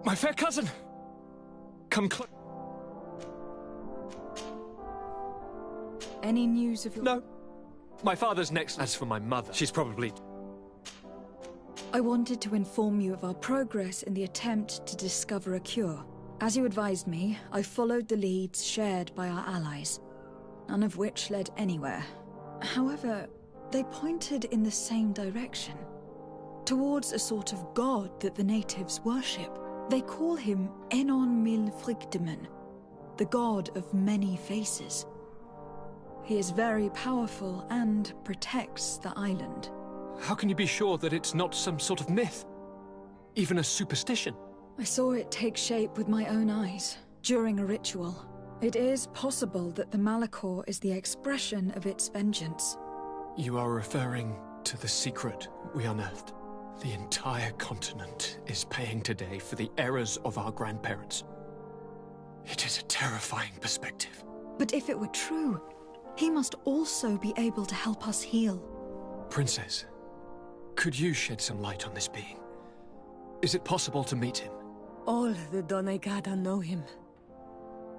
My fair cousin! Come close. Any news of your... No. My father's next. As for my mother, she's probably... I wanted to inform you of our progress in the attempt to discover a cure. As you advised me, I followed the leads shared by our allies, none of which led anywhere. However, they pointed in the same direction, towards a sort of god that the natives worship. They call him Enon Mil Frigdemen, the god of many faces. He is very powerful and protects the island. How can you be sure that it's not some sort of myth? Even a superstition? I saw it take shape with my own eyes, during a ritual. It is possible that the Malachor is the expression of its vengeance. You are referring to the secret we unearthed. The entire continent is paying today for the errors of our grandparents. It is a terrifying perspective. But if it were true, he must also be able to help us heal. Princess, could you shed some light on this being? Is it possible to meet him? All the Doneigada know him.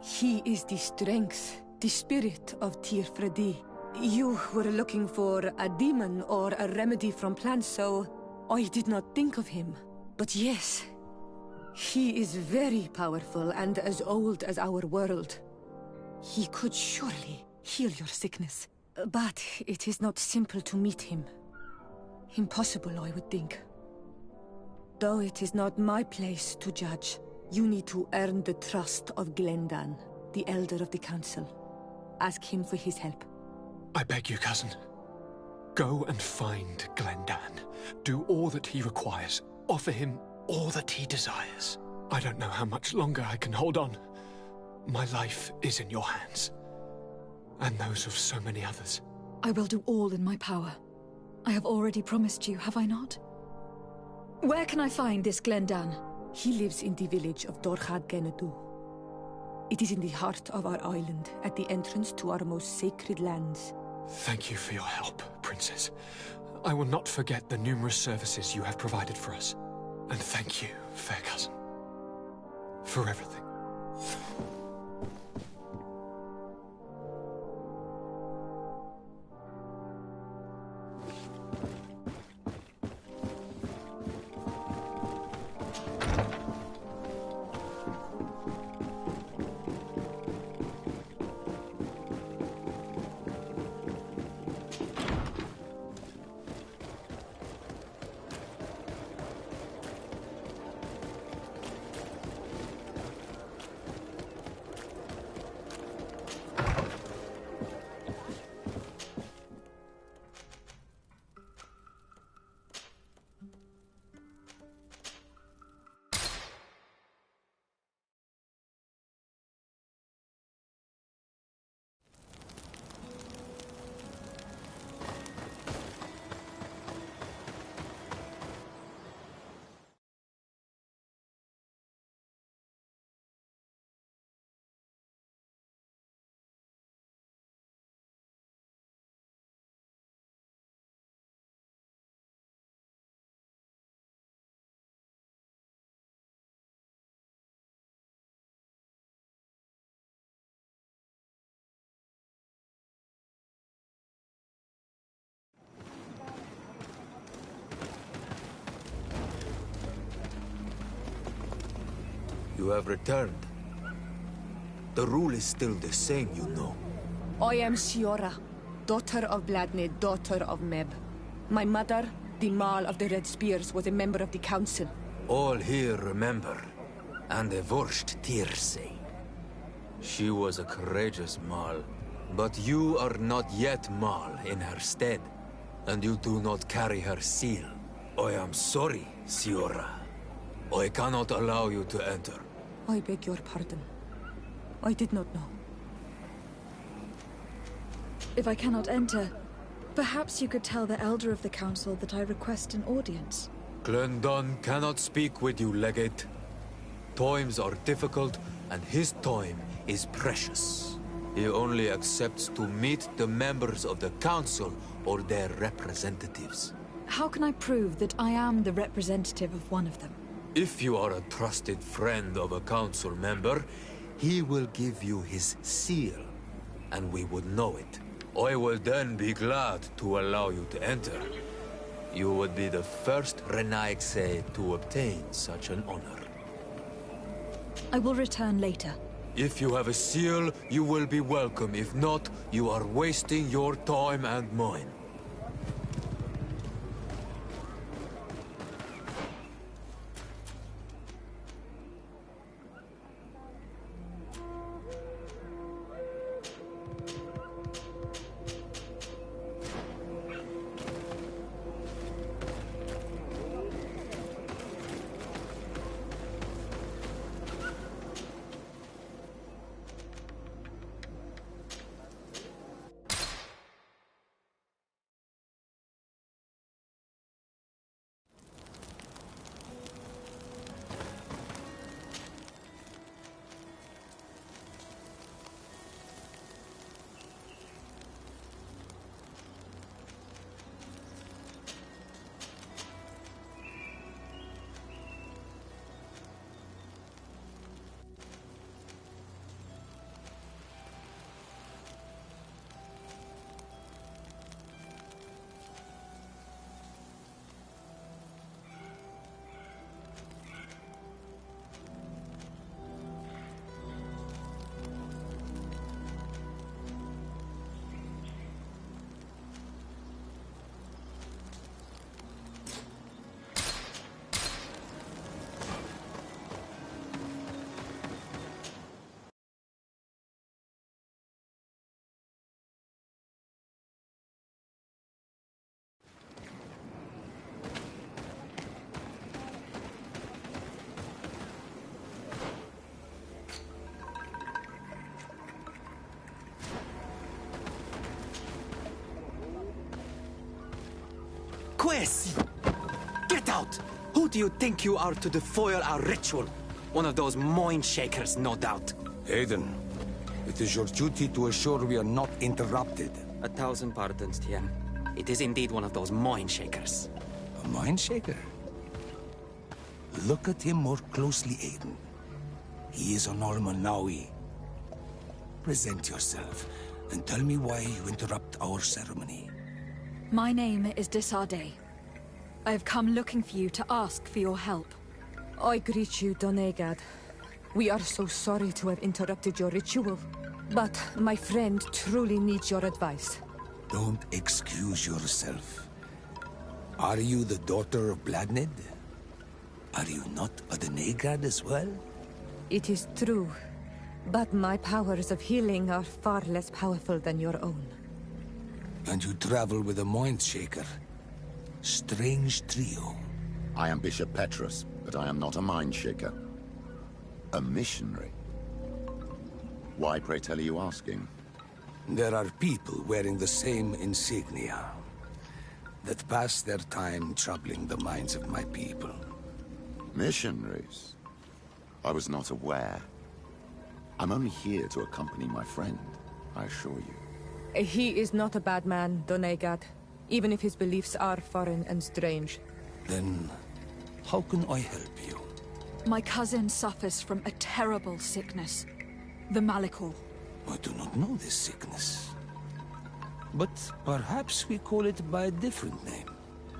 He is the strength, the spirit of Tirfredi. You were looking for a demon or a remedy from plants, so I did not think of him. But yes, he is very powerful and as old as our world. He could surely heal your sickness. But it is not simple to meet him. Impossible, I would think. Though it is not my place to judge, you need to earn the trust of Glendan, the Elder of the Council. Ask him for his help. I beg you, cousin. Go and find Glendan. Do all that he requires. Offer him all that he desires. I don't know how much longer I can hold on. My life is in your hands. And those of so many others. I will do all in my power. I have already promised you, have I not? Where can I find this Glendan? He lives in the village of Dorchad Genedu. It is in the heart of our island, at the entrance to our most sacred lands. Thank you for your help, Princess. I will not forget the numerous services you have provided for us. And thank you, fair cousin, for everything. You have returned. The rule is still the same, you know. I am Siora, daughter of Bladne, daughter of Meb. My mother, the Marl of the Red Spears, was a member of the Council. All here remember, and a Vorst Tirse. She was a courageous Marl, but you are not yet Marl in her stead, and you do not carry her seal. I am sorry, Siora. I cannot allow you to enter. I beg your pardon. I did not know. If I cannot enter, perhaps you could tell the Elder of the Council that I request an audience. Glendan cannot speak with you, Legate. Times are difficult, and his time is precious. He only accepts to meet the members of the Council or their representatives. How can I prove that I am the representative of one of them? If you are a trusted friend of a council member, he will give you his seal, and we would know it. I will then be glad to allow you to enter. You would be the first Renaigse to obtain such an honor. I will return later. If you have a seal, you will be welcome. If not, you are wasting your time and mine. Quest! Get out! Who do you think you are to foil our ritual? One of those mind shakers, no doubt. Aiden, it is your duty to assure we are not interrupted. 1,000 pardons, Tien. It is indeed one of those mind shakers. A mind shaker? Look at him more closely, Aiden. He is an Almanawi. Present yourself, and tell me why you interrupt our ceremony. My name is Desade. I have come looking for you to ask for your help. I greet you, Donegad. We are so sorry to have interrupted your ritual. But my friend truly needs your advice. Don't excuse yourself. Are you the daughter of Bladnid? Are you not a Donegad as well? It is true. But my powers of healing are far less powerful than your own. And you travel with a mind shaker. Strange trio. I am Bishop Petrus, but I am not a mind shaker. A missionary. Why, pray tell, are you asking? There are people wearing the same insignia that pass their time troubling the minds of my people. Missionaries? I was not aware. I'm only here to accompany my friend, I assure you. He is not a bad man, Donegad, even if his beliefs are foreign and strange. Then, how can I help you? My cousin suffers from a terrible sickness. The Malikul. I do not know this sickness. But perhaps we call it by a different name.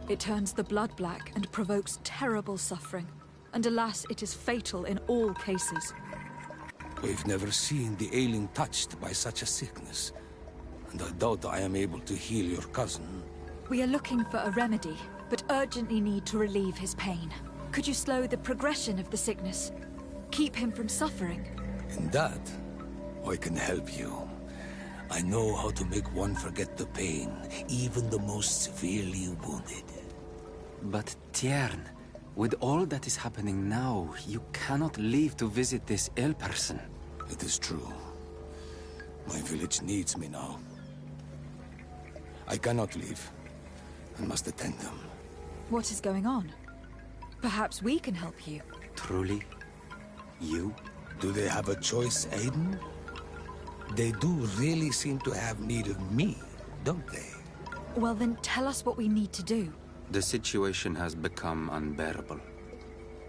It turns the blood black and provokes terrible suffering. And alas, it is fatal in all cases. We've never seen the ailing touched by such a sickness. And I doubt I am able to heal your cousin. We are looking for a remedy, but urgently need to relieve his pain. Could you slow the progression of the sickness? Keep him from suffering? In that, I can help you. I know how to make one forget the pain, even the most severely wounded. But Tiern, with all that is happening now, you cannot leave to visit this ill person. It is true. My village needs me now. I cannot leave. I must attend them. What is going on? Perhaps we can help you. Truly? You? Do they have a choice, Aiden? They do really seem to have need of me, don't they? Well then, tell us what we need to do. The situation has become unbearable.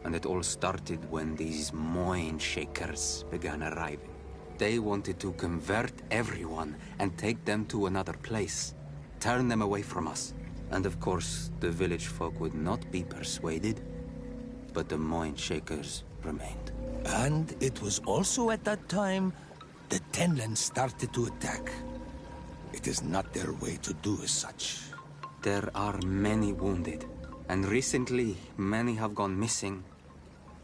And it all started when these mind shakers began arriving. They wanted to convert everyone and take them to another place. Turn them away from us. And of course, the village folk would not be persuaded. But the mind shakers remained. And it was also at that time the Tenland started to attack. It is not their way to do as such. There are many wounded, and recently many have gone missing.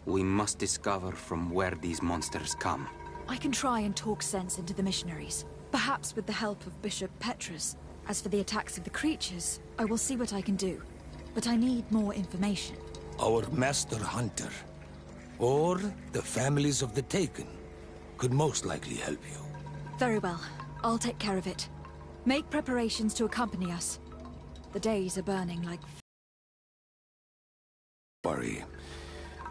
We must discover from where these monsters come. I can try and talk sense into the missionaries, perhaps with the help of Bishop Petrus. As for the attacks of the creatures, I will see what I can do. But I need more information. Our master hunter, or the families of the Taken, could most likely help you. Very well. I'll take care of it. Make preparations to accompany us. The days are burning like... Worry.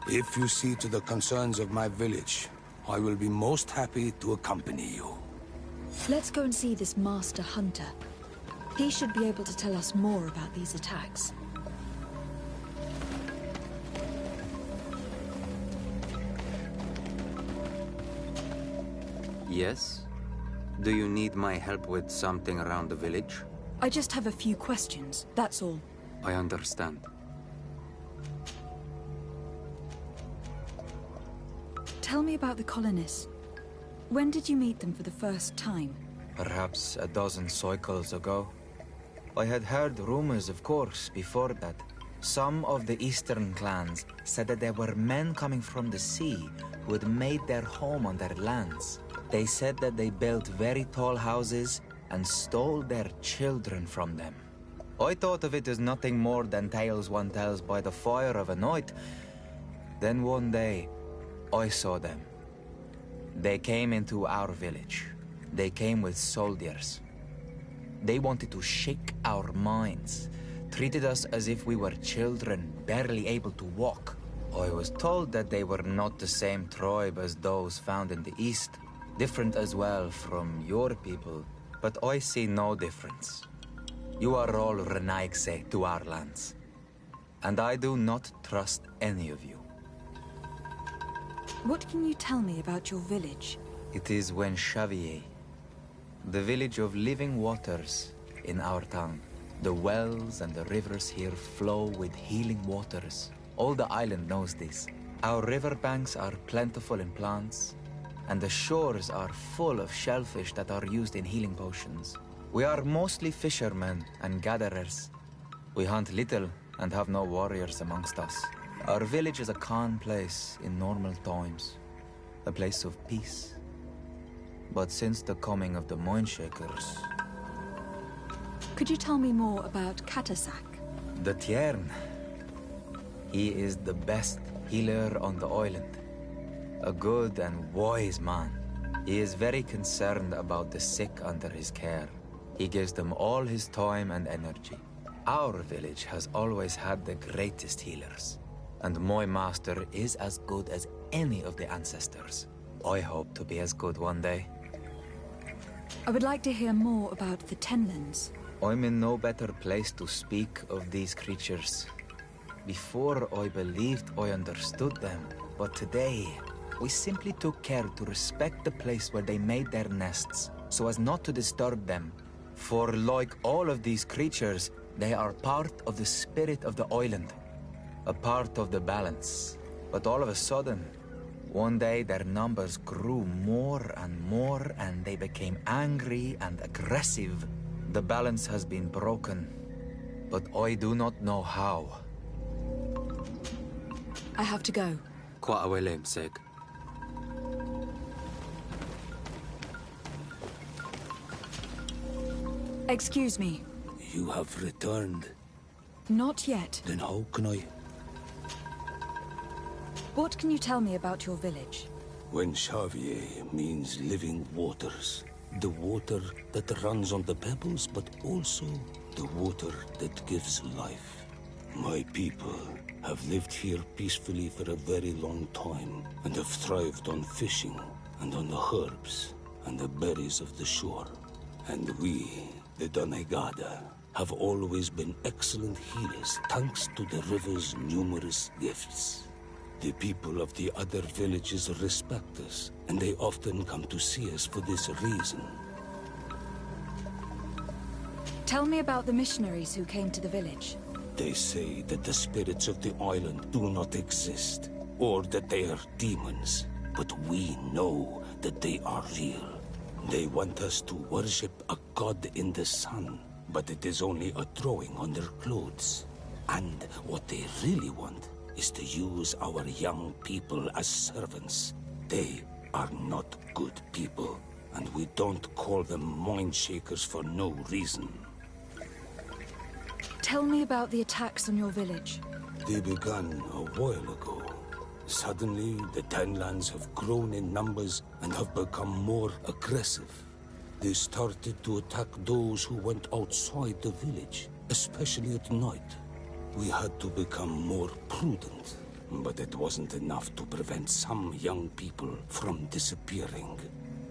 If you see to the concerns of my village, I will be most happy to accompany you. Let's go and see this master hunter. He should be able to tell us more about these attacks. Yes? Do you need my help with something around the village? I just have a few questions, that's all. I understand. Tell me about the colonists. When did you meet them for the first time? Perhaps a dozen cycles ago. I had heard rumors, of course, before that. Some of the eastern clans said that there were men coming from the sea who had made their home on their lands. They said that they built very tall houses and stole their children from them. I thought of it as nothing more than tales one tells by the fire of a night. Then one day, I saw them. They came into our village. They came with soldiers. They wanted to shake our minds, treated us as if we were children, barely able to walk. I was told that they were not the same tribe as those found in the east, different as well from your people, but I see no difference. You are all Renaigse to our lands, and I do not trust any of you. What can you tell me about your village? It is Wenxavier, the village of living waters in our town. The wells and the rivers here flow with healing waters. All the island knows this. Our riverbanks are plentiful in plants, and the shores are full of shellfish that are used in healing potions. We are mostly fishermen and gatherers. We hunt little and have no warriors amongst us. Our village is a calm place in normal times, a place of peace. But since the coming of the Mindshakers... Could you tell me more about Katasak? The Tiern. He is the best healer on the island. A good and wise man. He is very concerned about the sick under his care. He gives them all his time and energy. Our village has always had the greatest healers. And my master is as good as any of the ancestors. I hope to be as good one day. I would like to hear more about the Tenlands. I'm in no better place to speak of these creatures. Before I believed I understood them, but today we simply took care to respect the place where they made their nests, so as not to disturb them. For like all of these creatures, they are part of the spirit of the island, a part of the balance. But all of a sudden, one day their numbers grew more and they became angry and aggressive. The balance has been broken, but I do not know how. I have to go. Qua awelem seg. Excuse me. You have returned. Not yet. Then how can I... What can you tell me about your village? Wenxavier means living waters. The water that runs on the pebbles, but also the water that gives life. My people have lived here peacefully for a very long time, and have thrived on fishing, and on the herbs, and the berries of the shore. And we, the Doneigada, have always been excellent healers thanks to the river's numerous gifts. The people of the other villages respect us, and they often come to see us for this reason. Tell me about the missionaries who came to the village. They say that the spirits of the island do not exist, or that they are demons. But we know that they are real. They want us to worship a god in the sun, but it is only a drawing on their clothes. And what they really want is to use our young people as servants. They are not good people, and we don't call them mind shakers for no reason. Tell me about the attacks on your village. They began a while ago. Suddenly, the Tenlands have grown in numbers and have become more aggressive. They started to attack those who went outside the village, especially at night. We had to become more prudent, but it wasn't enough to prevent some young people from disappearing.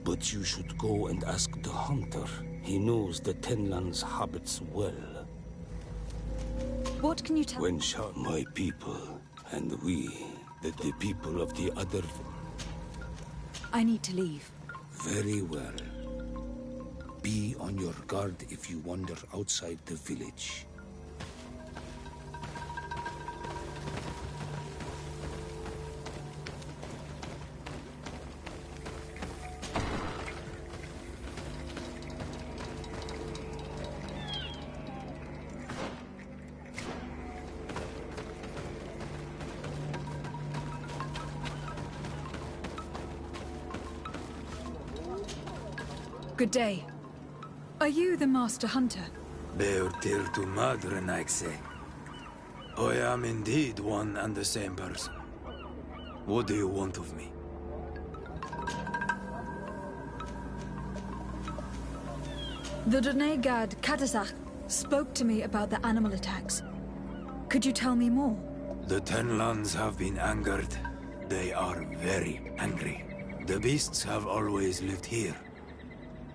But you should go and ask the hunter. He knows the Tenlands' habits well. What can you tell? When my people and we, the people of the other... I need to leave. Very well. Be on your guard if you wander outside the village. Good day. Are you the Master Hunter? Beurtir tu madre, Naikse. I am indeed one and the same person. What do you want of me? The Donegad Katazak spoke to me about the animal attacks. Could you tell me more? The Tenlands have been angered. They are very angry. The beasts have always lived here.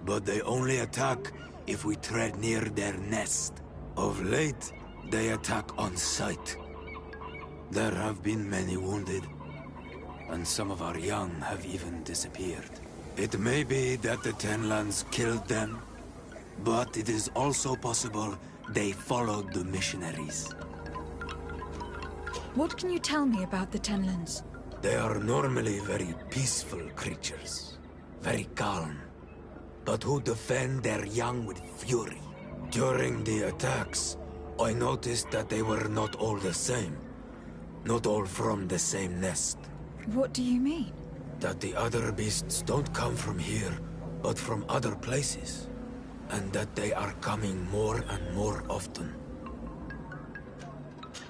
But they only attack if we tread near their nest. Of late, they attack on sight. There have been many wounded, and some of our young have even disappeared. It may be that the Tenlands killed them, but it is also possible they followed the missionaries. What can you tell me about the Tenlands? They are normally very peaceful creatures, very calm, but who defend their young with fury. During the attacks, I noticed that they were not all the same. Not all from the same nest. What do you mean? That the other beasts don't come from here, but from other places. And that they are coming more and more often.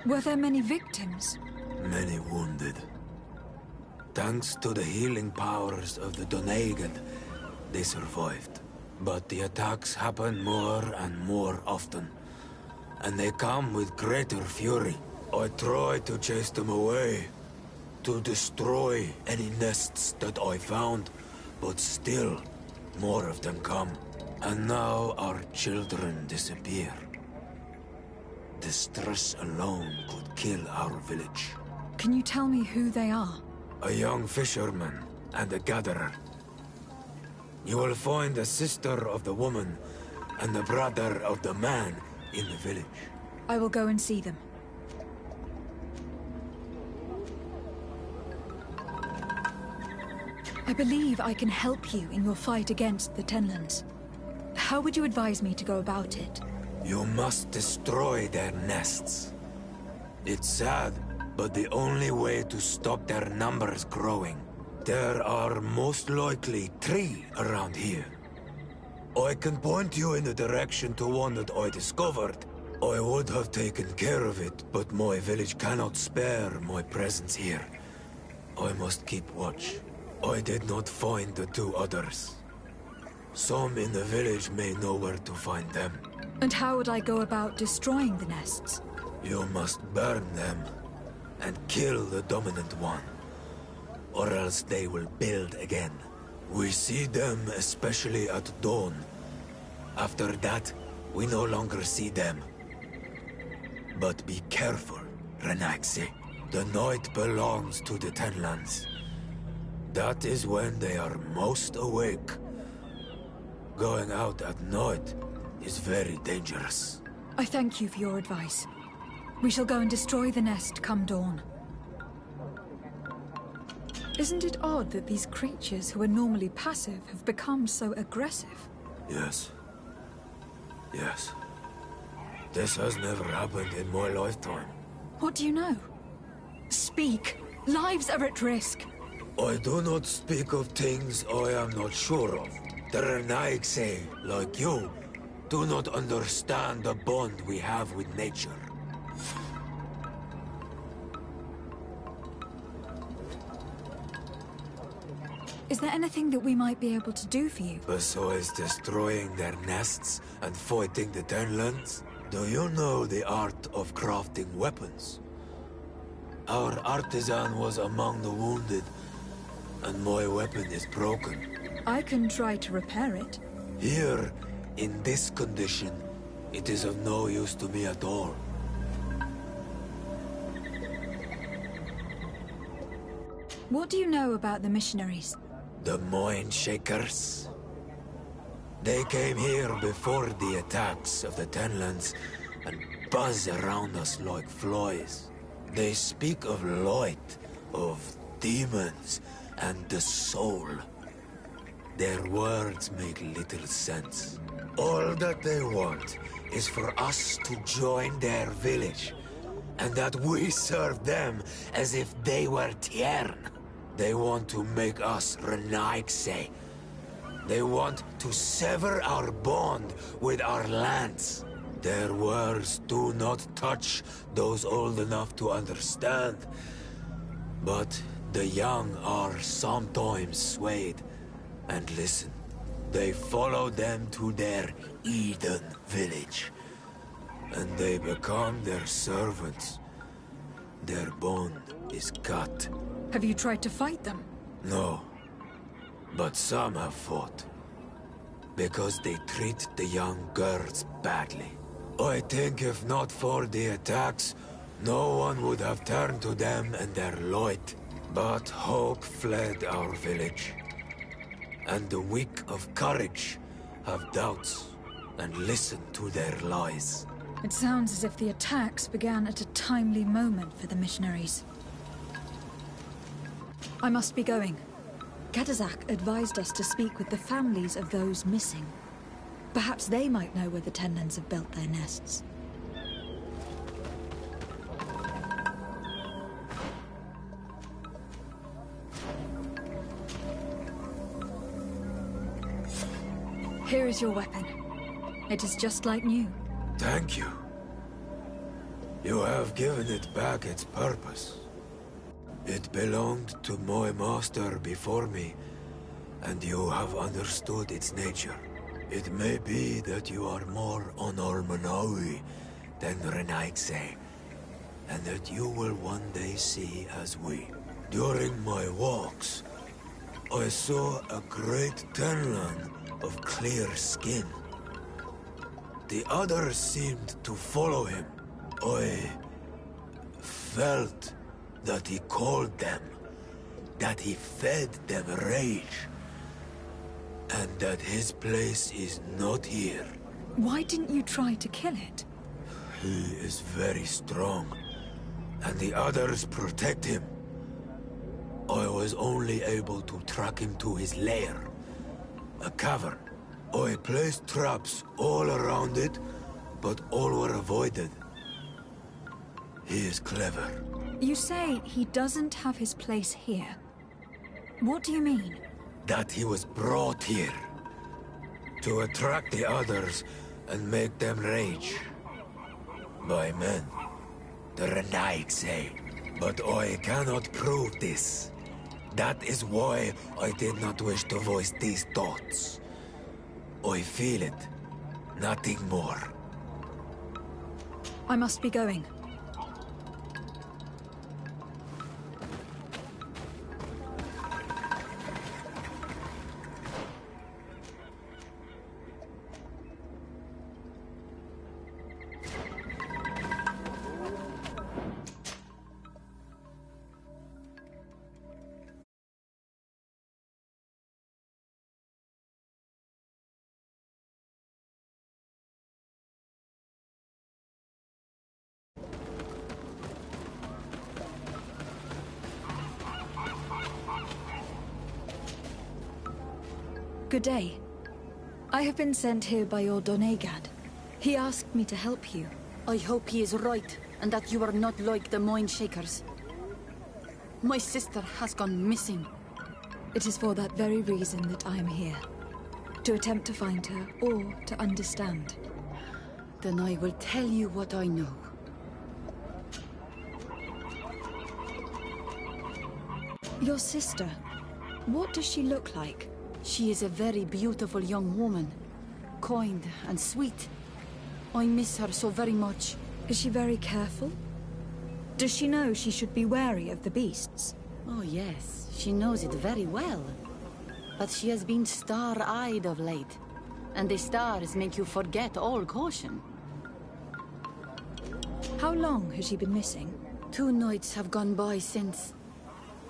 Were there many victims? Many wounded. Thanks to the healing powers of the Donegad, they survived. But the attacks happen more and more often. And they come with greater fury. I try to chase them away. To destroy any nests that I found. But still, more of them come. And now our children disappear. The stress alone could kill our village. Can you tell me who they are? A young fisherman and a gatherer. You will find the sister of the woman and the brother of the man in the village. I will go and see them. I believe I can help you in your fight against the Tenlands. How would you advise me to go about it? You must destroy their nests. It's sad, but the only way to stop their numbers growing. There are most likely 3 around here. I can point you in the direction to one that I discovered. I would have taken care of it, but my village cannot spare my presence here. I must keep watch. I did not find the 2 others. Some in the village may know where to find them. And how would I go about destroying the nests? You must burn them and kill the dominant one, or else they will build again. We see them especially at dawn. After that, we no longer see them. But be careful, Renaxe. The night belongs to the Tenlands. That is when they are most awake. Going out at night is very dangerous. I thank you for your advice. We shall go and destroy the nest come dawn. Isn't it odd that these creatures who are normally passive have become so aggressive? Yes. Yes. This has never happened in my lifetime. What do you know? Speak! Lives are at risk! I do not speak of things I am not sure of. The Renaigse, like you, do not understand the bond we have with nature. Is there anything that we might be able to do for you? Besides destroying their nests and fighting the Tenlands, do you know the art of crafting weapons? Our artisan was among the wounded, and my weapon is broken. I can try to repair it. Here, in this condition, it is of no use to me at all. What do you know about the missionaries? The Mind Shakers? They came here before the attacks of the Tenlands and buzz around us like flies. They speak of light, of demons, and the soul. Their words make little sense. All that they want is for us to join their village, and that we serve them as if they were Tiern. They want to make us Renaigse. They want to sever our bond with our lands. Their words do not touch those old enough to understand. But the young are sometimes swayed. And listen, they follow them to their Eden village. And they become their servants. Their bond is cut. Have you tried to fight them? No. But some have fought. Because they treat the young girls badly. I think if not for the attacks, no one would have turned to them and their light. But hope fled our village. And the weak of courage have doubts and listen to their lies. It sounds as if the attacks began at a timely moment for the missionaries. I must be going. Kadazak advised us to speak with the families of those missing. Perhaps they might know where the Tenlands have built their nests. Here is your weapon. It is just like new. Thank you. You have given it back its purpose. It belonged to my master before me, and you have understood its nature. It may be that you are more on Almanawi than Renaigse, and that you will one day see as we. During my walks, I saw a great Tenland of clear skin. The others seemed to follow him. I felt that he called them, that he fed them rage, and that his place is not here. Why didn't you try to kill it? He is very strong, and the others protect him. I was only able to track him to his lair, a cavern. I placed traps all around it, but all were avoided. He is clever. You say he doesn't have his place here. What do you mean? That he was brought here to attract the others and make them rage. By men, the Renaigse. But I cannot prove this. That is why I did not wish to voice these thoughts. I feel it, nothing more. I must be going. Good day. I have been sent here by your Donegad. He asked me to help you. I hope he is right, and that you are not like the Mind Shakers. My sister has gone missing. It is for that very reason that I am here. To attempt to find her, or to understand. Then I will tell you what I know. Your sister, what does she look like? She is a very beautiful young woman. Kind and sweet. I miss her so very much. Is she very careful? Does she know she should be wary of the beasts? Oh yes, she knows it very well. But she has been star-eyed of late. And the stars make you forget all caution. How long has she been missing? 2 nights have gone by since.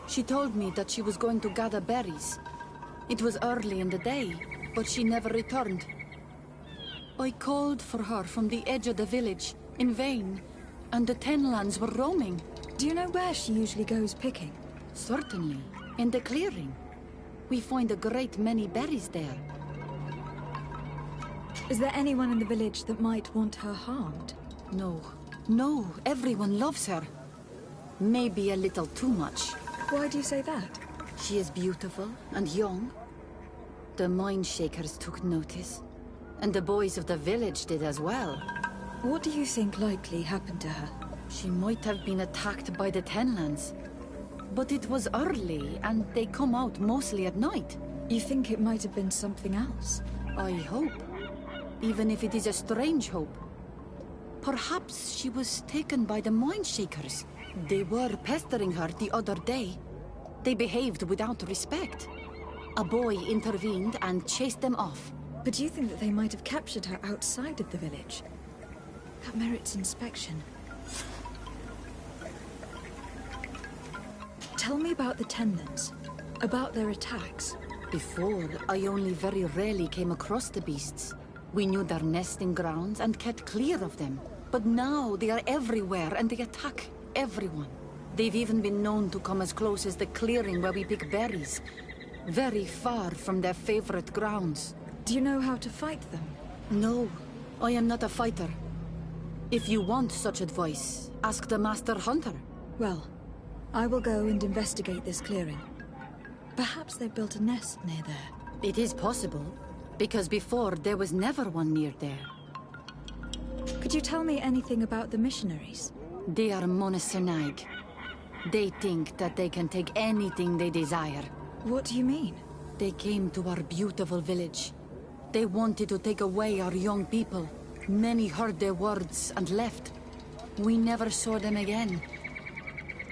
She told me that she was going to gather berries. It was early in the day, but she never returned. I called for her from the edge of the village, in vain, and the Tenlands were roaming. Do you know where she usually goes picking? Certainly, in the clearing. We find a great many berries there. Is there anyone in the village that might want her harmed? No. No, everyone loves her. Maybe a little too much. Why do you say that? She is beautiful and young. The Mind Shakers took notice. And the boys of the village did as well. What do you think likely happened to her? She might have been attacked by the Tenlands. But it was early, and they come out mostly at night. You think it might have been something else? I hope. Even if it is a strange hope. Perhaps she was taken by the Mind Shakers. They were pestering her the other day. They behaved without respect. A boy intervened and chased them off. But do you think that they might have captured her outside of the village? That merits inspection. Tell me about the Tenlands. About their attacks. Before, I only very rarely came across the beasts. We knew their nesting grounds and kept clear of them. But now they are everywhere and they attack everyone. They've even been known to come as close as the clearing where we pick berries. Very far from their favorite grounds. Do you know how to fight them? No, I am not a fighter. If you want such advice, ask the Master Hunter. Well, I will go and investigate this clearing. Perhaps they built a nest near there. It is possible, because before there was never one near there. Could you tell me anything about the missionaries? They are monosynaig. They think that they can take anything they desire. What do you mean? They came to our beautiful village. They wanted to take away our young people. Many heard their words and left. We never saw them again.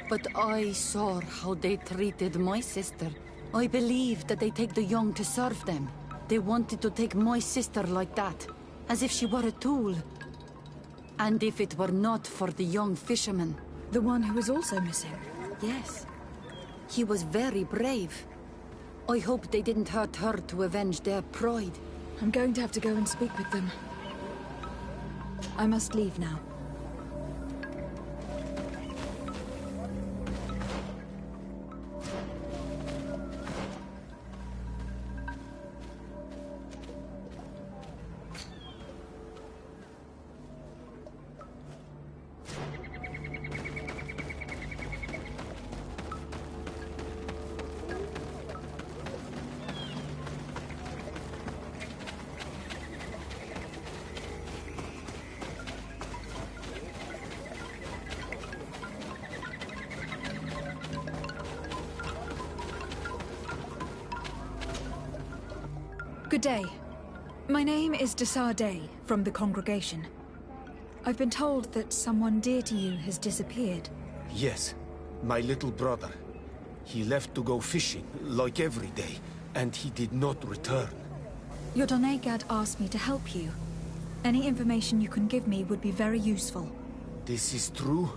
But I saw how they treated my sister. I believe that they take the young to serve them. They wanted to take my sister like that, as if she were a tool. And if it were not for the young fisherman... The one who was also missing? Yes. He was very brave. I hope they didn't hurt her to avenge their pride. I'm going to have to go and speak with them. I must leave now. Good day. My name is Desarday, from the congregation. I've been told that someone dear to you has disappeared. Yes, my little brother. He left to go fishing, like every day, and he did not return. Your Donegad asked me to help you. Any information you can give me would be very useful. This is true?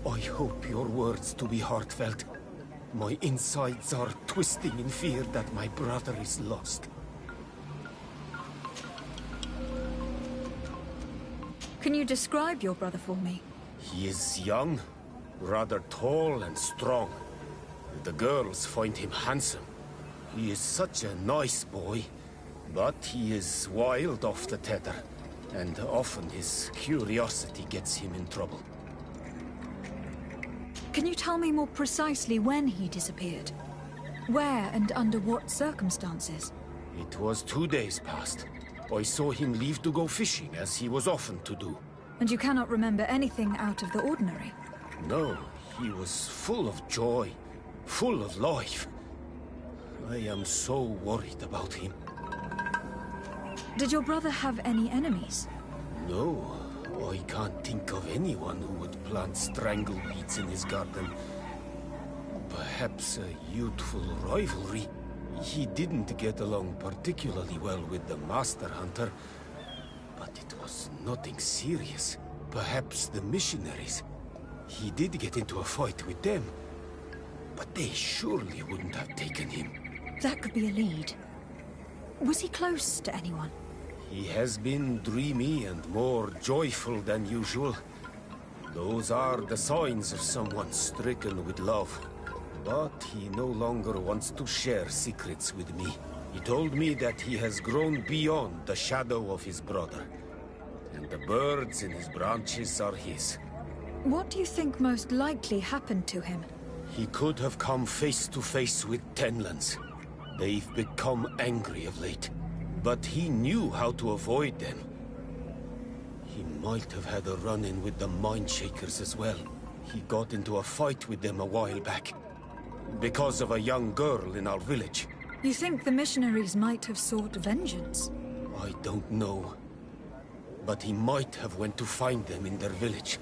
I hope your words to be heartfelt. My insides are twisting in fear that my brother is lost. Can you describe your brother for me? He is young, rather tall and strong. The girls find him handsome. He is such a nice boy, but he is wild off the tether, and often his curiosity gets him in trouble. Can you tell me more precisely when he disappeared? Where and under what circumstances? It was 2 days past. I saw him leave to go fishing, as he was often to do. And you cannot remember anything out of the ordinary? No, he was full of joy, full of life. I am so worried about him. Did your brother have any enemies? No, I can't think of anyone who would plant strangleweeds in his garden. Perhaps a youthful rivalry. He didn't get along particularly well with the Master Hunter, but it was nothing serious. Perhaps the missionaries. He did get into a fight with them, but they surely wouldn't have taken him. That could be a lead. Was he close to anyone? He has been dreamy and more joyful than usual. Those are the signs of someone stricken with love. But he no longer wants to share secrets with me. He told me that he has grown beyond the shadow of his brother, and the birds in his branches are his. What do you think most likely happened to him? He could have come face to face with Tenlands. They've become angry of late, but he knew how to avoid them. He might have had a run-in with the Mindshakers as well. He got into a fight with them a while back, because of a young girl in our village. You think the missionaries might have sought vengeance? I don't know. But he might have went to find them in their village.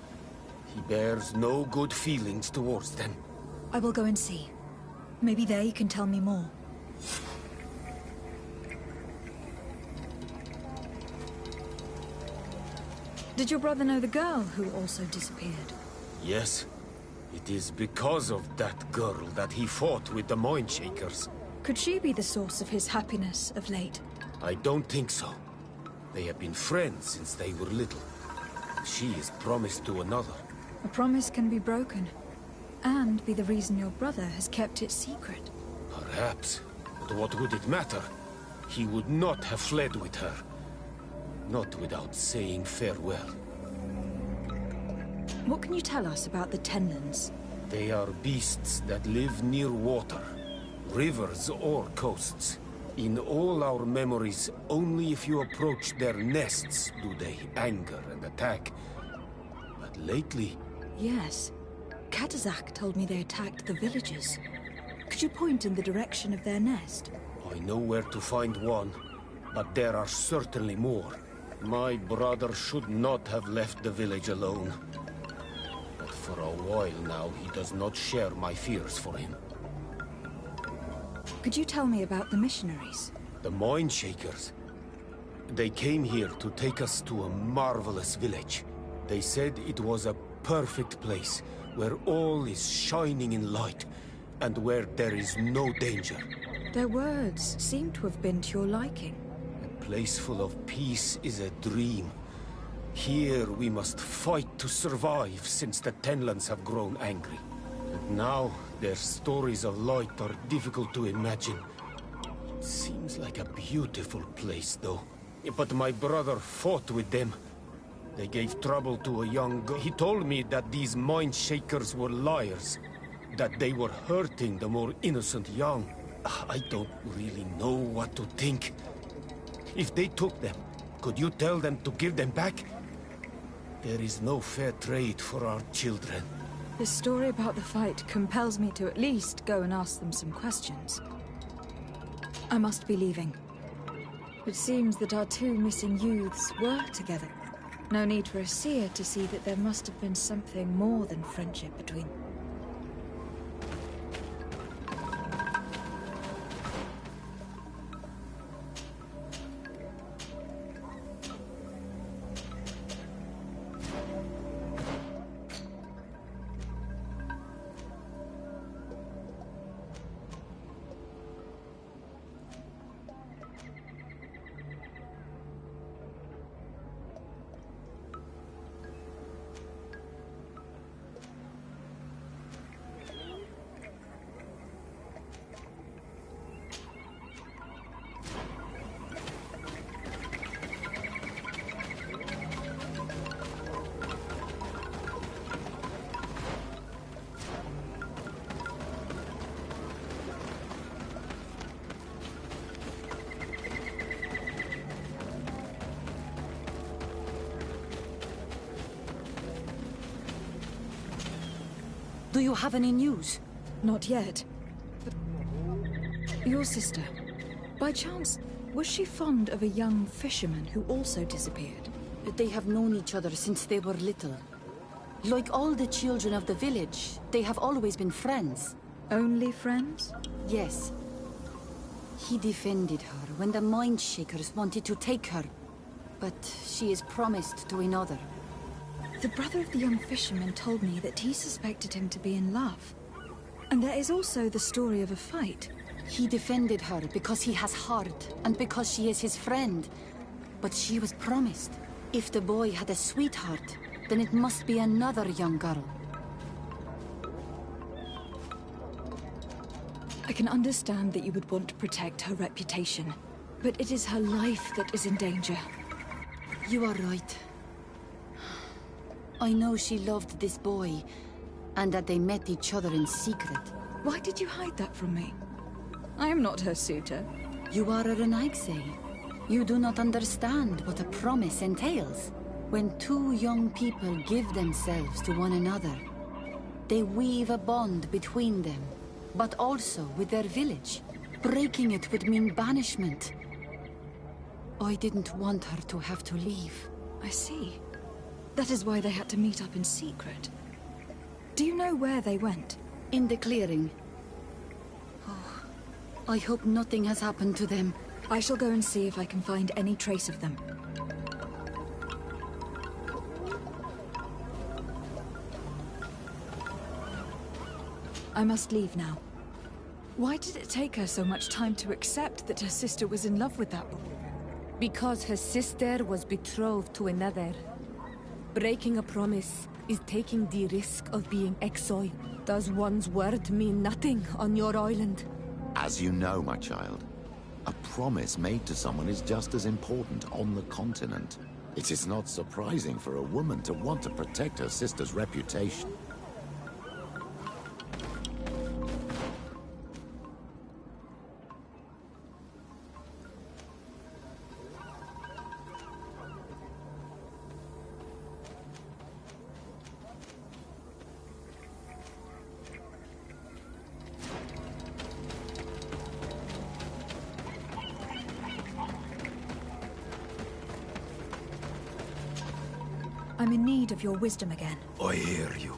He bears no good feelings towards them. I will go and see. Maybe they can tell me more. Did your brother know the girl who also disappeared? Yes. It is because of that girl that he fought with the Mindshakers. Could she be the source of his happiness of late? I don't think so. They have been friends since they were little. She is promised to another. A promise can be broken, and be the reason your brother has kept it secret. Perhaps. But what would it matter? He would not have fled with her. Not without saying farewell. What can you tell us about the Tenlands? They are beasts that live near water, rivers or coasts. In all our memories, only if you approach their nests do they anger and attack. But lately... Yes. Katazak told me they attacked the villagers. Could you point in the direction of their nest? I know where to find one, but there are certainly more. My brother should not have left the village alone. But for a while now, he does not share my fears for him. Could you tell me about the missionaries? The Mindshakers. They came here to take us to a marvelous village. They said it was a perfect place, where all is shining in light, and where there is no danger. Their words seem to have been to your liking. A place full of peace is a dream. Here we must fight to survive, since the Tenlands have grown angry. And now, their stories of light are difficult to imagine. It seems like a beautiful place, though. But my brother fought with them. They gave trouble to a young girl. He told me that these Mindshakers were liars, that they were hurting the more innocent young. I don't really know what to think. If they took them, could you tell them to give them back? There is no fair trade for our children. This story about the fight compels me to at least go and ask them some questions. I must be leaving. It seems that our two missing youths were together. No need for a seer to see that there must have been something more than friendship between them. you have any news? Not yet. But your sister, by chance, was she fond of a young fisherman who also disappeared? They have known each other since they were little. Like all the children of the village, they have always been friends. Only friends? Yes. He defended her when the Mindshakers wanted to take her, but she is promised to another. The brother of the young fisherman told me that he suspected him to be in love. And there is also the story of a fight. He defended her because he has heart, and because she is his friend. But she was promised. If the boy had a sweetheart, then it must be another young girl. I can understand that you would want to protect her reputation, but it is her life that is in danger. You are right. I know she loved this boy, and that they met each other in secret. Why did you hide that from me? I am not her suitor. You are a Renaigse. You do not understand what a promise entails. When two young people give themselves to one another, they weave a bond between them, but also with their village. Breaking it would mean banishment. I didn't want her to have to leave. I see. That is why they had to meet up in secret. Do you know where they went? In the clearing. Oh, I hope nothing has happened to them. I shall go and see if I can find any trace of them. I must leave now. Why did it take her so much time to accept that her sister was in love with that boy? Because her sister was betrothed to another. Breaking a promise is taking the risk of being exiled. Does one's word mean nothing on your island? As you know, my child, a promise made to someone is just as important on the continent. It is not surprising for a woman to want to protect her sister's reputation. I'm in need of your wisdom again. I hear you.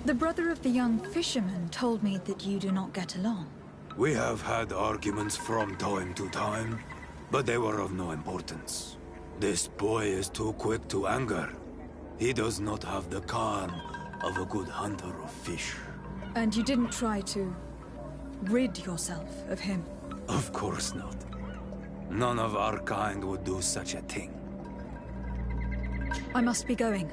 The brother of the young fisherman told me that you do not get along. We have had arguments from time to time, but they were of no importance. This boy is too quick to anger. He does not have the calm of a good hunter of fish. And you didn't try to rid yourself of him? Of course not. None of our kind would do such a thing. I must be going.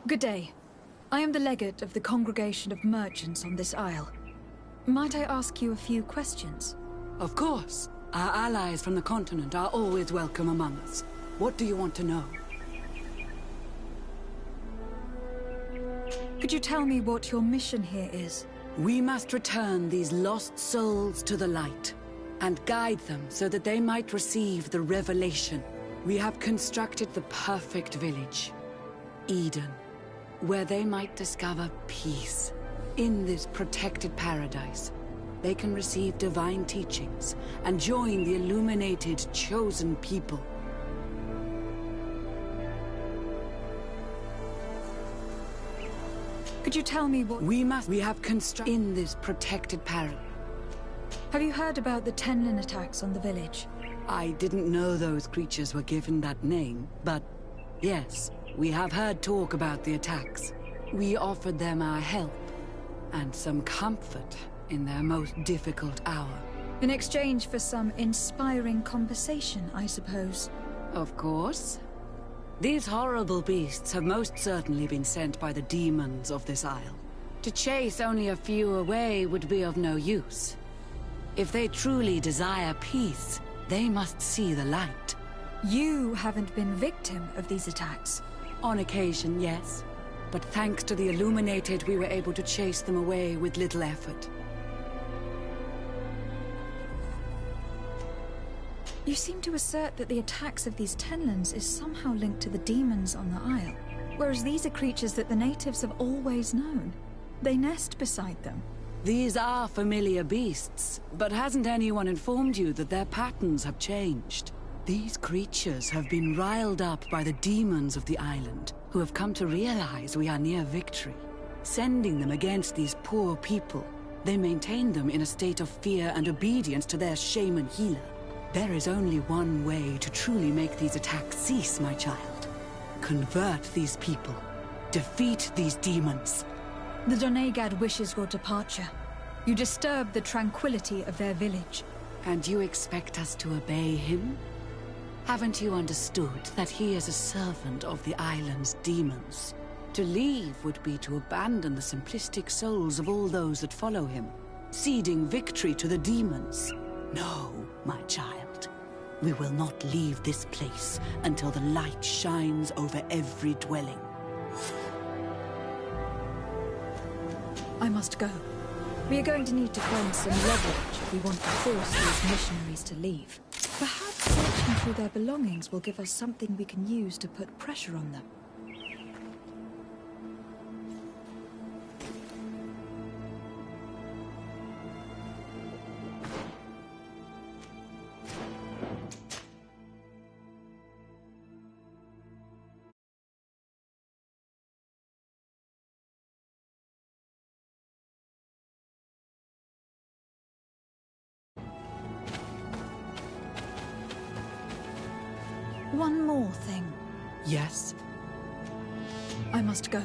Good day. I am the legate of the congregation of merchants on this isle. Might I ask you a few questions? Of course. Our allies from the continent are always welcome among us. What do you want to know? Could you tell me what your mission here is? We must return these lost souls to the light, and guide them so that they might receive the revelation. We have constructed the perfect village, Eden, where they might discover peace. In this protected paradise, they can receive divine teachings and join the illuminated, chosen people. Could you tell me what... We have constructed in this protected paradise. Have you heard about the Tenlin attacks on the village? I didn't know those creatures were given that name, but yes, we have heard talk about the attacks. We offered them our help and some comfort in their most difficult hour. In exchange for some inspiring conversation, I suppose. Of course. These horrible beasts have most certainly been sent by the demons of this isle. To chase only a few away would be of no use. If they truly desire peace, they must see the light. You haven't been victim of these attacks. On occasion, yes. But thanks to the Illuminated, we were able to chase them away with little effort. You seem to assert that the attacks of these Tenlins is somehow linked to the demons on the Isle, whereas these are creatures that the natives have always known. They nest beside them. These are familiar beasts, but hasn't anyone informed you that their patterns have changed? These creatures have been riled up by the demons of the island, who have come to realize we are near victory. Sending them against these poor people, they maintain them in a state of fear and obedience to their shaman healer. There is only one way to truly make these attacks cease, my child. Convert these people. Defeat these demons. The Donegad wishes your departure. You disturb the tranquility of their village. And you expect us to obey him? Haven't you understood that he is a servant of the island's demons? To leave would be to abandon the simplistic souls of all those that follow him, ceding victory to the demons. No, my child. We will not leave this place until the light shines over every dwelling. I must go. We are going to need to find some leverage if we want to force these missionaries to leave. Perhaps searching through their belongings will give us something we can use to put pressure on them. One more thing. Yes? I must go.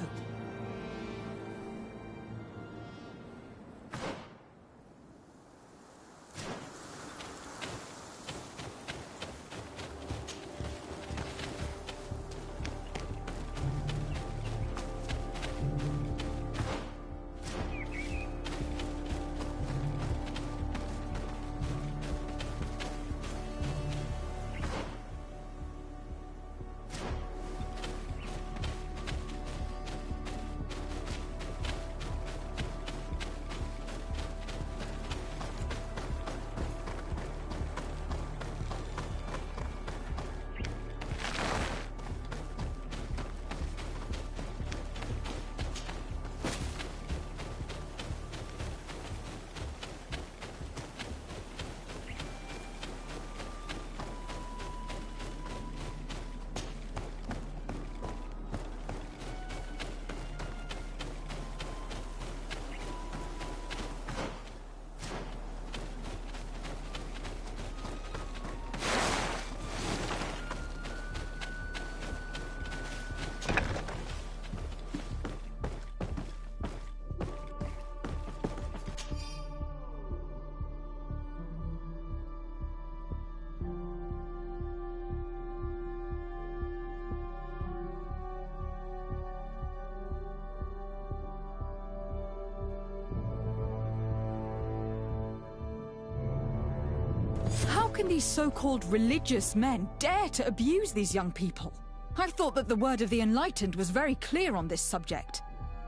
can these so-called religious men dare to abuse these young people? I thought that the word of the Enlightened was very clear on this subject.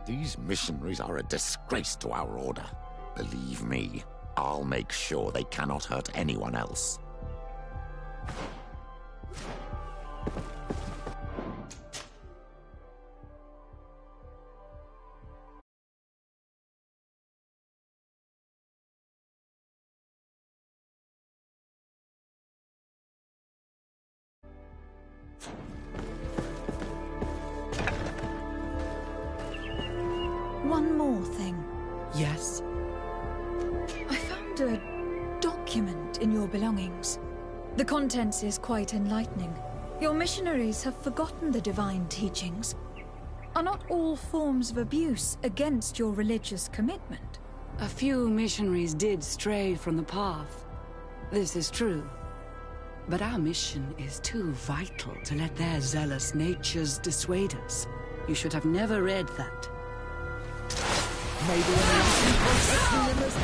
These missionaries are a disgrace to our order. Believe me, I'll make sure they cannot hurt anyone else. One more thing. Yes? I found a document in your belongings. The contents is quite enlightening. Your missionaries have forgotten the divine teachings. Are not all forms of abuse against your religious commitment? A few missionaries did stray from the path. This is true. But our mission is too vital to let their zealous natures dissuade us. You should have never read that. Maybe in this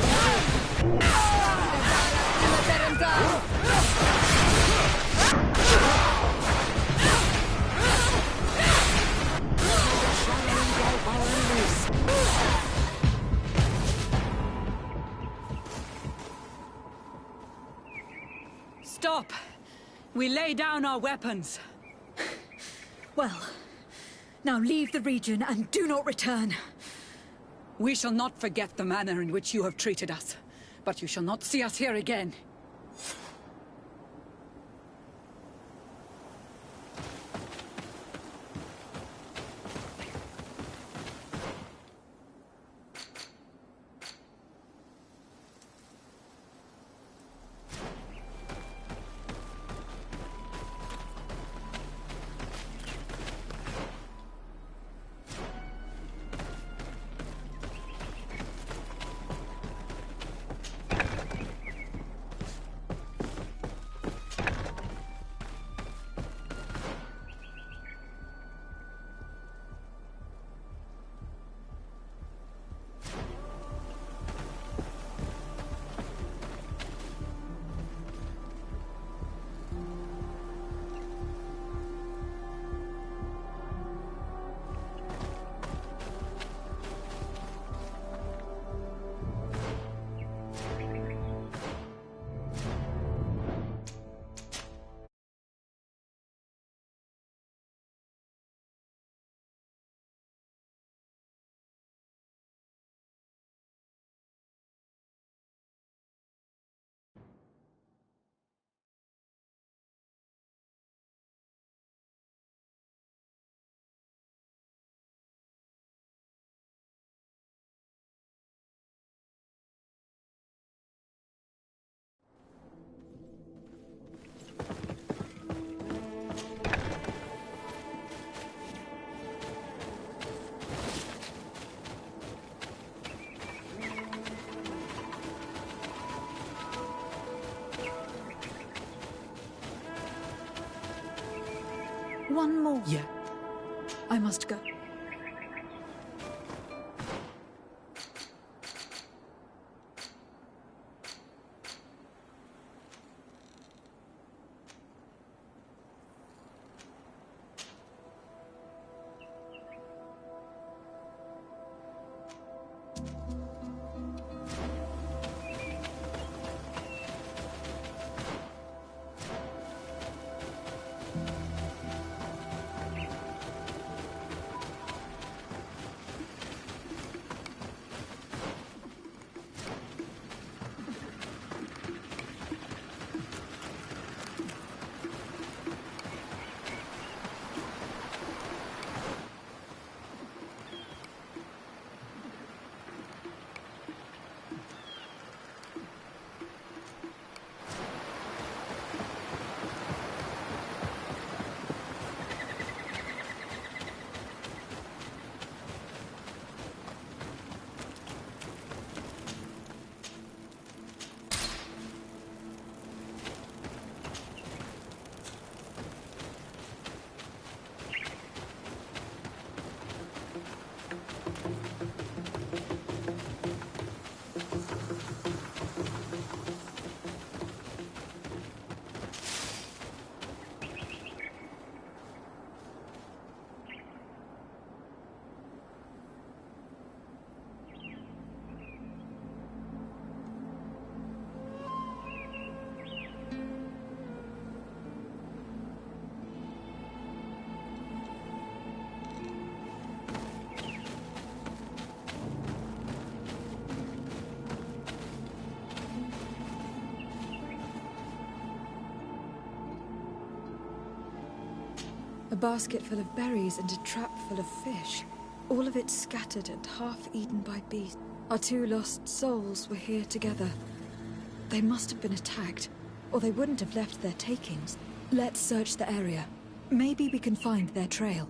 Stop! We lay down our weapons. Well, now leave the region and do not return. We shall not forget the manner in which you have treated us, but you shall not see us here again. One more. Yeah. I must go. A basket full of berries and a trap full of fish. All of it scattered and half eaten by beasts. Our two lost souls were here together. They must have been attacked, or they wouldn't have left their takings. Let's search the area. Maybe we can find their trail.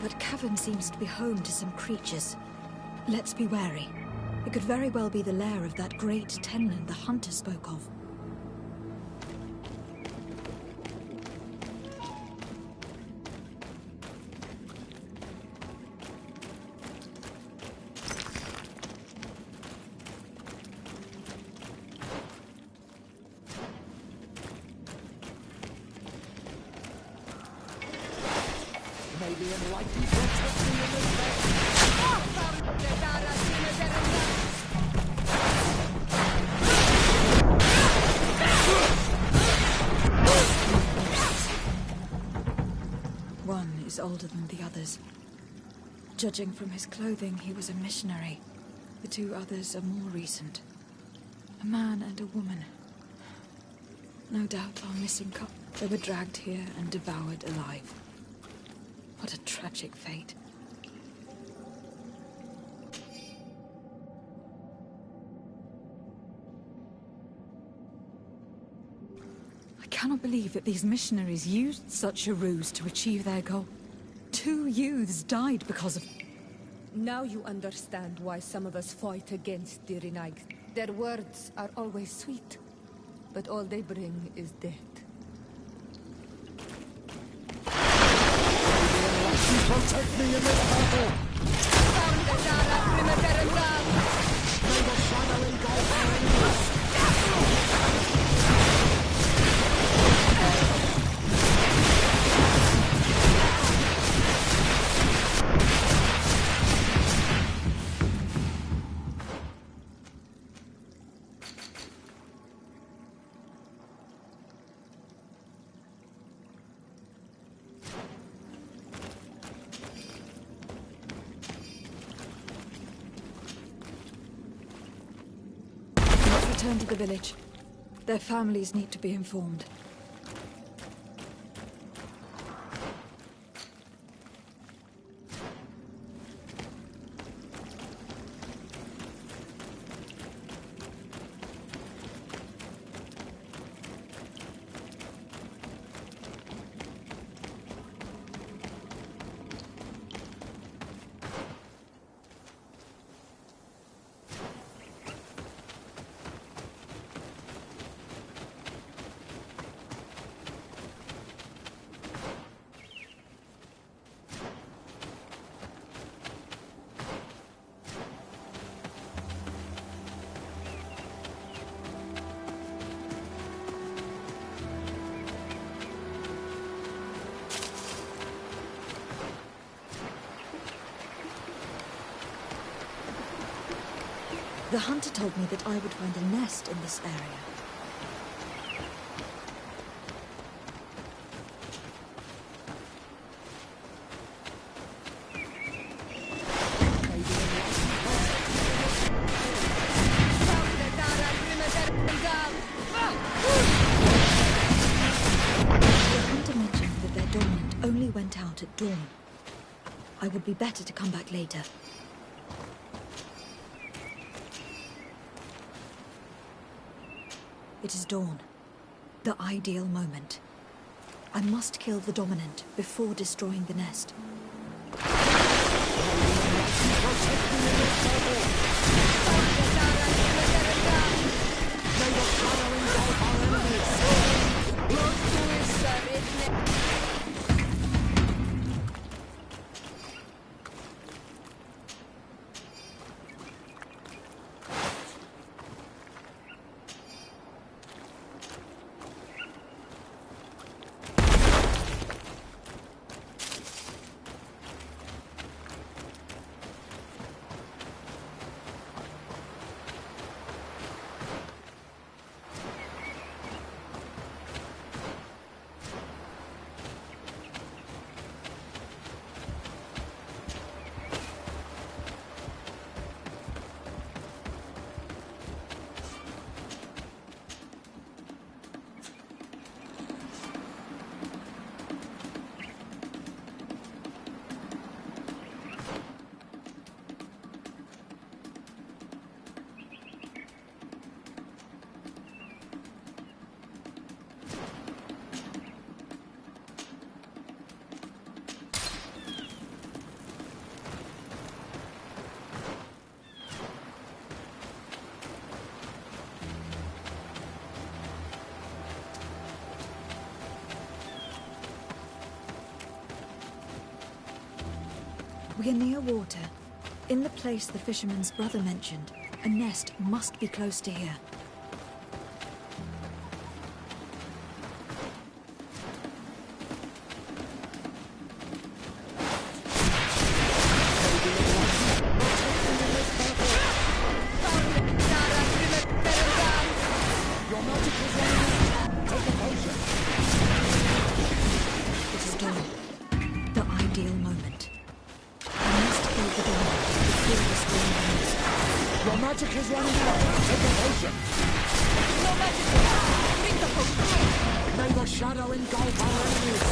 That cavern seems to be home to some creatures. Let's be wary. It could very well be the lair of that great Tenland the hunter spoke of. One is older than the others. Judging from his clothing, he was a missionary. The two others are more recent. A man and a woman. No doubt our missing couple. They were dragged here and devoured alive. What a tragic fate. I cannot believe that these missionaries used such a ruse to achieve their goal. 2 youths died because of... Now you understand why some of us fight against the Renaig. Their words are always sweet, but all they bring is death. Protect me in this battle! May the shadowy go home! Return to the village. Their families need to be informed. The hunter told me that I would find a nest in this area. only went out at dawn. I would be better to come back later. It is dawn. The ideal moment. I must kill the dominant before destroying the nest. We are near water. In the place the fisherman's brother mentioned, a nest must be close to here. It is dawn. The ideal moment. Your magic is running out. Take a potion. No magic! Drink the potion! May the shadow engulf our enemies.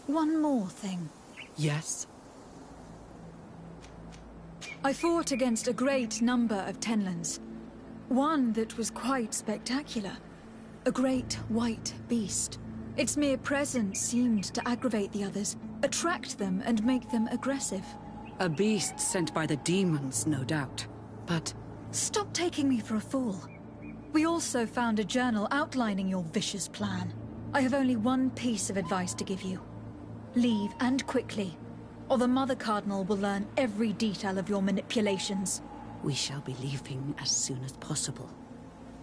One more thing. Yes? I fought against a great number of Tenlands. One that was quite spectacular. A great white beast. Its mere presence seemed to aggravate the others, attract them and make them aggressive. A beast sent by the demons, no doubt. But... Stop taking me for a fool. We also found a journal outlining your vicious plan. I have only one piece of advice to give you. Leave, and quickly, or the Mother Cardinal will learn every detail of your manipulations. We shall be leaving as soon as possible.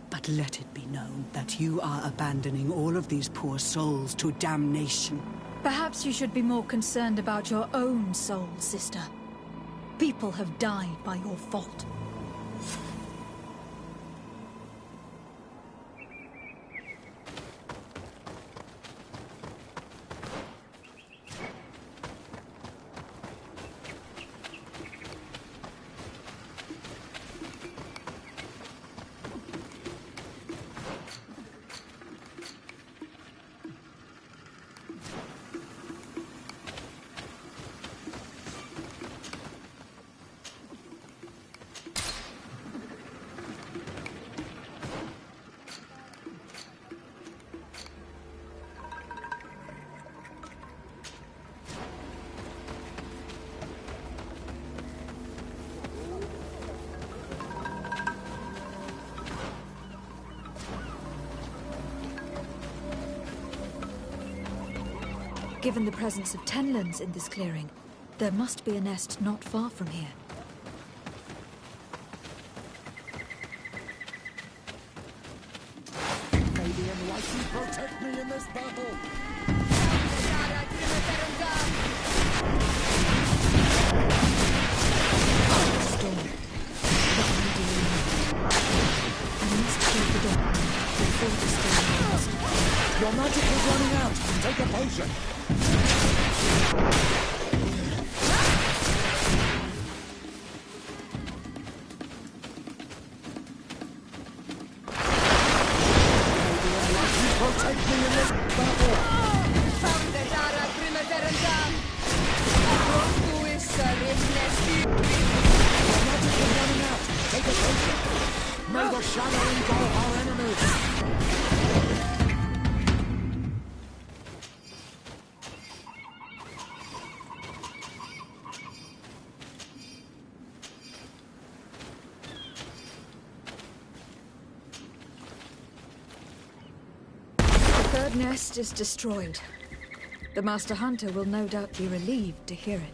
But let it be known that you are abandoning all of these poor souls to damnation. Perhaps you should be more concerned about your own soul, sister. People have died by your fault. Given the presence of Tenlands in this clearing, there must be a nest not far from here. May the Enlightened protect me in this battle! Storm. What am I doing now? I must clear the door before the storm ends. Your magic is running out! Take a potion! Protect me in this battle! Your magic is running out! Take a potion! May the shadow engulf our enemies! The third nest is destroyed. The Master Hunter will no doubt be relieved to hear it.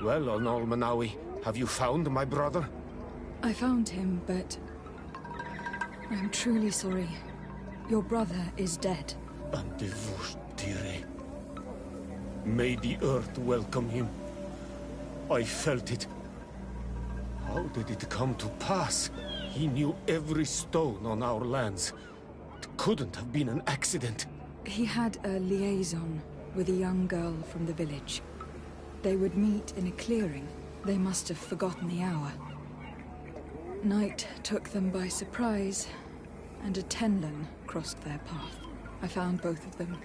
Well, Onol Manawi, have you found my brother? I found him, but I'm truly sorry. Your brother is dead. May the earth welcome him. I felt it. How did it come to pass? He knew every stone on our lands. It couldn't have been an accident. He had a liaison with a young girl from the village. They would meet in a clearing They must have forgotten the hour. Night took them by surprise, and a Tenlin crossed their path. I found both of them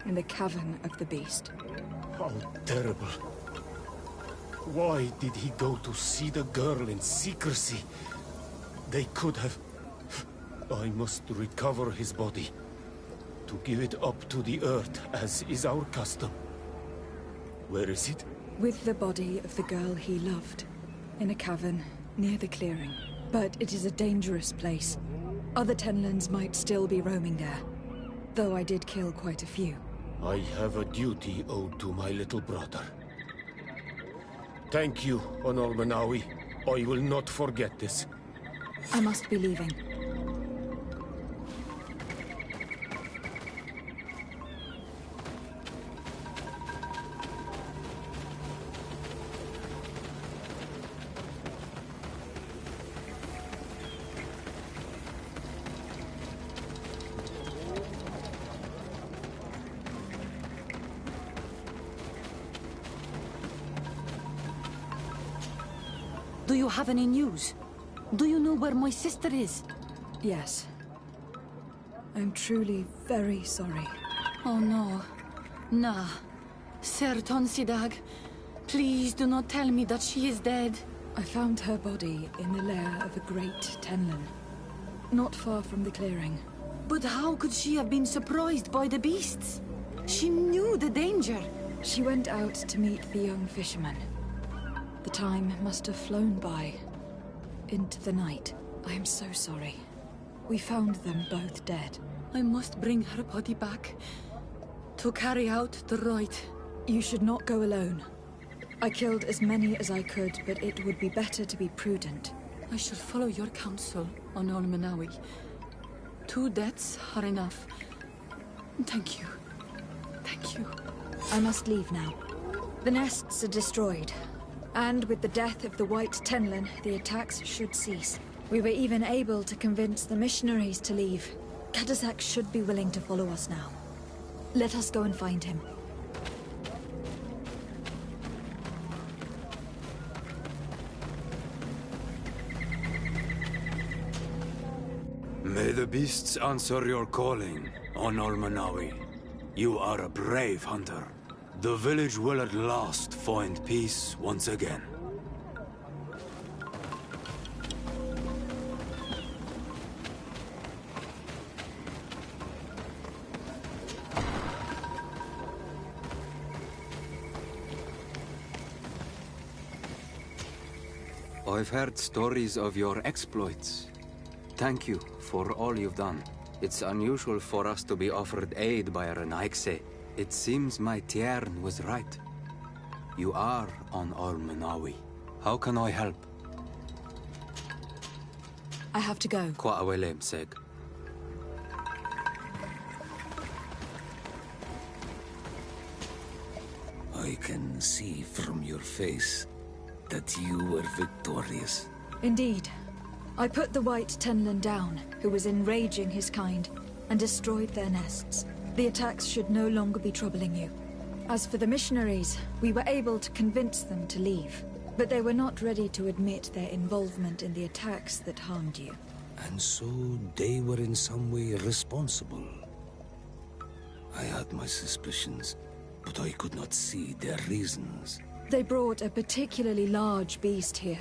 in the cavern of the beast. How terrible. Why did he go to see the girl in secrecy? They could have... I must recover his body, to give it up to the earth, as is our custom. Where is it? With the body of the girl he loved, in a cavern near the clearing. But it is a dangerous place. Other Tenlins might still be roaming there, though I did kill quite a few. I have a duty owed to my little brother. Thank you, Honor Manawi. I will not forget this. I must be leaving. Do you have any news? Do you know where my sister is? Yes. I'm truly very sorry. Oh no. Nah. Ser Tonsidag, please do not tell me that she is dead. I found her body in the lair of a great Tenlin, not far from the clearing. But how could she have been surprised by the beasts? She knew the danger. She went out to meet the young fisherman. The time must have flown by, into the night. I am so sorry. We found them both dead. I must bring her body back, to carry out the rite. You should not go alone. I killed as many as I could, but it would be better to be prudent. I shall follow your counsel, Honor Manawi. 2 deaths are enough. Thank you. Thank you. I must leave now. The nests are destroyed. And with the death of the White Tenlin, the attacks should cease. We were even able to convince the missionaries to leave. Katasak should be willing to follow us now. Let us go and find him. May the beasts answer your calling, Honor Manawi. You are a brave hunter. The village will at last find peace once again. I've heard stories of your exploits. Thank you for all you've done. It's unusual for us to be offered aid by a Renaigse. It seems my Tiern was right. You are on Manawi. How can I help? I have to go. Kwa'awelem seg. I can see from your face that you were victorious. Indeed. I put the White Tenlin down, who was enraging his kind, and destroyed their nests. The attacks should no longer be troubling you. As for the missionaries, we were able to convince them to leave, but they were not ready to admit their involvement in the attacks that harmed you. And so they were in some way responsible. I had my suspicions, but I could not see their reasons. They brought a particularly large beast here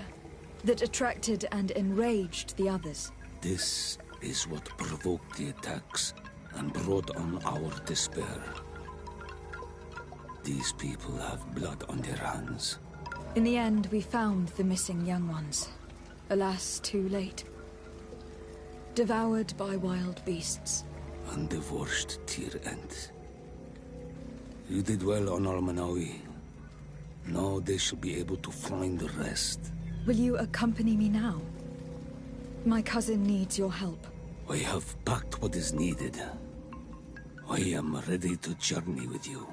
that attracted and enraged the others. This is what provoked the attacks and brought on our despair. These people have blood on their hands. In the end, we found the missing young ones. Alas, too late. Devoured by wild beasts. And divorced Tyr End. You did well on Manawi. Now they should be able to find the rest. Will you accompany me now? My cousin needs your help. I have packed what is needed. I am ready to journey with you.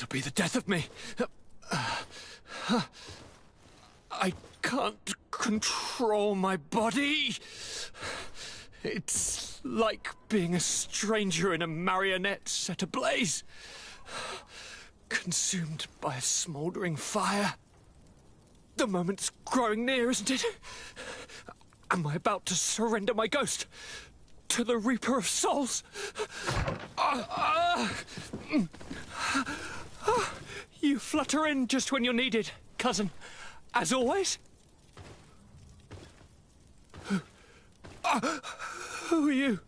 It'll be the death of me. I can't control my body. It's like being a stranger in a marionette set ablaze. Consumed by a smouldering fire. The moment's growing near, isn't it? Am I about to surrender my ghost to the Reaper of Souls? You flutter in just when you're needed, cousin. As always. Who are you?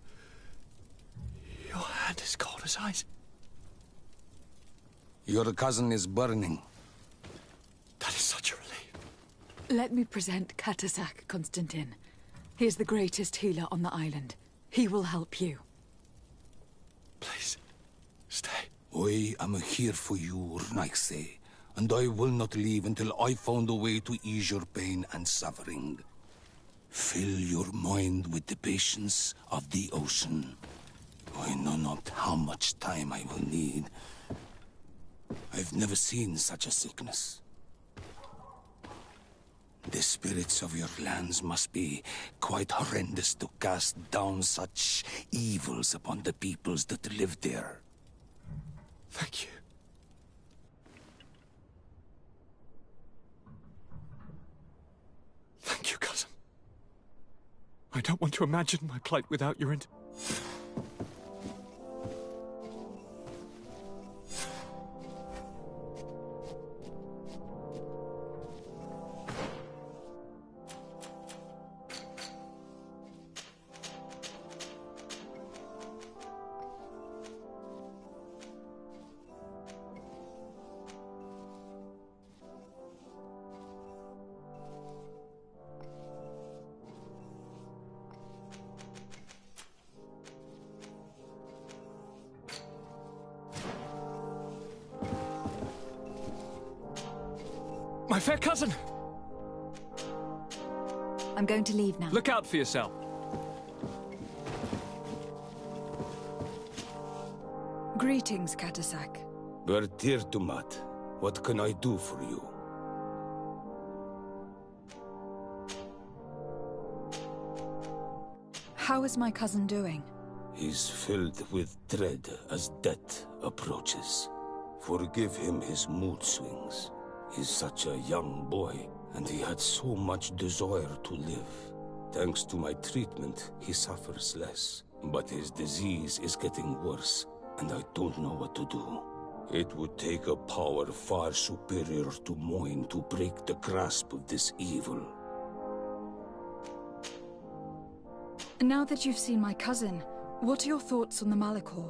Your hand is cold as ice. Your cousin is burning. That is such a relief. Let me present Katasak, Constantin. He is the greatest healer on the island. He will help you. Please, stay. I am here for you, Urnaxe, and I will not leave until I found a way to ease your pain and suffering. Fill your mind with the patience of the ocean. I know not how much time I will need. I've never seen such a sickness. The spirits of your lands must be quite horrendous to cast down such evils upon the peoples that live there. Thank you. Thank you, cousin. I don't want to imagine my plight without your My fair cousin! I'm going to leave now. Look out for yourself. Greetings, Katasak. Bertir Tumat, what can I do for you? How is my cousin doing? He's filled with dread as death approaches. Forgive him his mood swings. He's such a young boy, and he had so much desire to live. Thanks to my treatment, he suffers less. But his disease is getting worse, and I don't know what to do. It would take a power far superior to mine to break the grasp of this evil. Now that you've seen my cousin, what are your thoughts on the Malachor?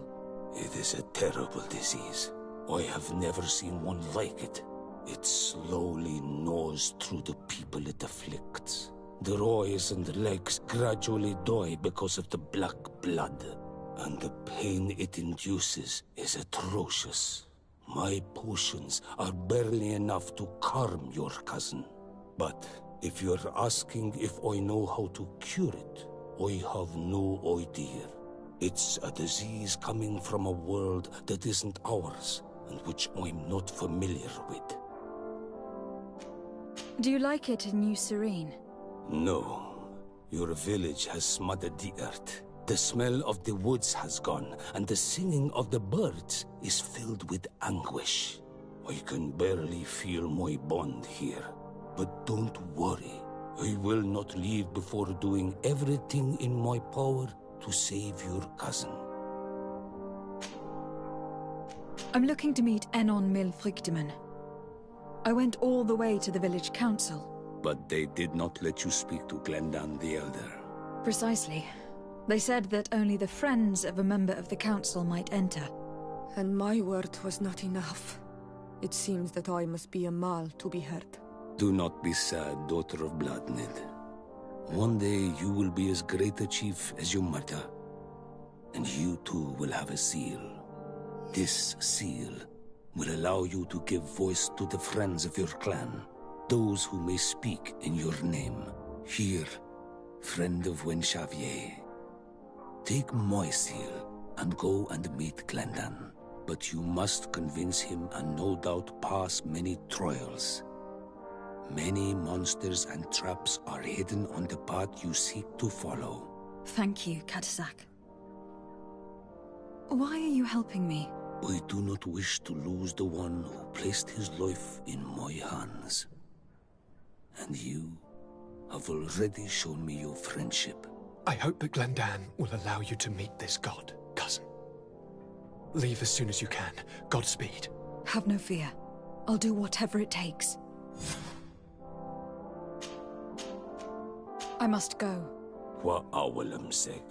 It is a terrible disease. I have never seen one like it. It slowly gnaws through the people it afflicts. Their eyes and legs gradually die because of the black blood. And the pain it induces is atrocious. My potions are barely enough to calm your cousin. But if you're asking if I know how to cure it, I have no idea. It's a disease coming from a world that isn't ours, and which I'm not familiar with. Do you like it in New Serene? No. Your village has smothered the earth. The smell of the woods has gone, and the singing of the birds is filled with anguish. I can barely feel my bond here. But don't worry. I will not leave before doing everything in my power to save your cousin. I'm looking to meet Enon Milfrichtemann. I went all the way to the village council. But they did not let you speak to Glendan the Elder. Precisely. They said that only the friends of a member of the council might enter. And my word was not enough. It seems that I must be a Mal to be heard. Do not be sad, daughter of Bloodnid. One day you will be as great a chief as your mother. And you too will have a seal. This seal will allow you to give voice to the friends of your clan, those who may speak in your name. Here, friend of Wenxavier, take my seal and go and meet Glendan. But you must convince him and no doubt pass many trials. Many monsters and traps are hidden on the path you seek to follow. Thank you, Katasak. Why are you helping me? I do not wish to lose the one who placed his life in my hands. And you have already shown me your friendship. I hope that Glendan will allow you to meet this god, cousin. Leave as soon as you can. Godspeed. Have no fear. I'll do whatever it takes. I must go. Wa awalam seg.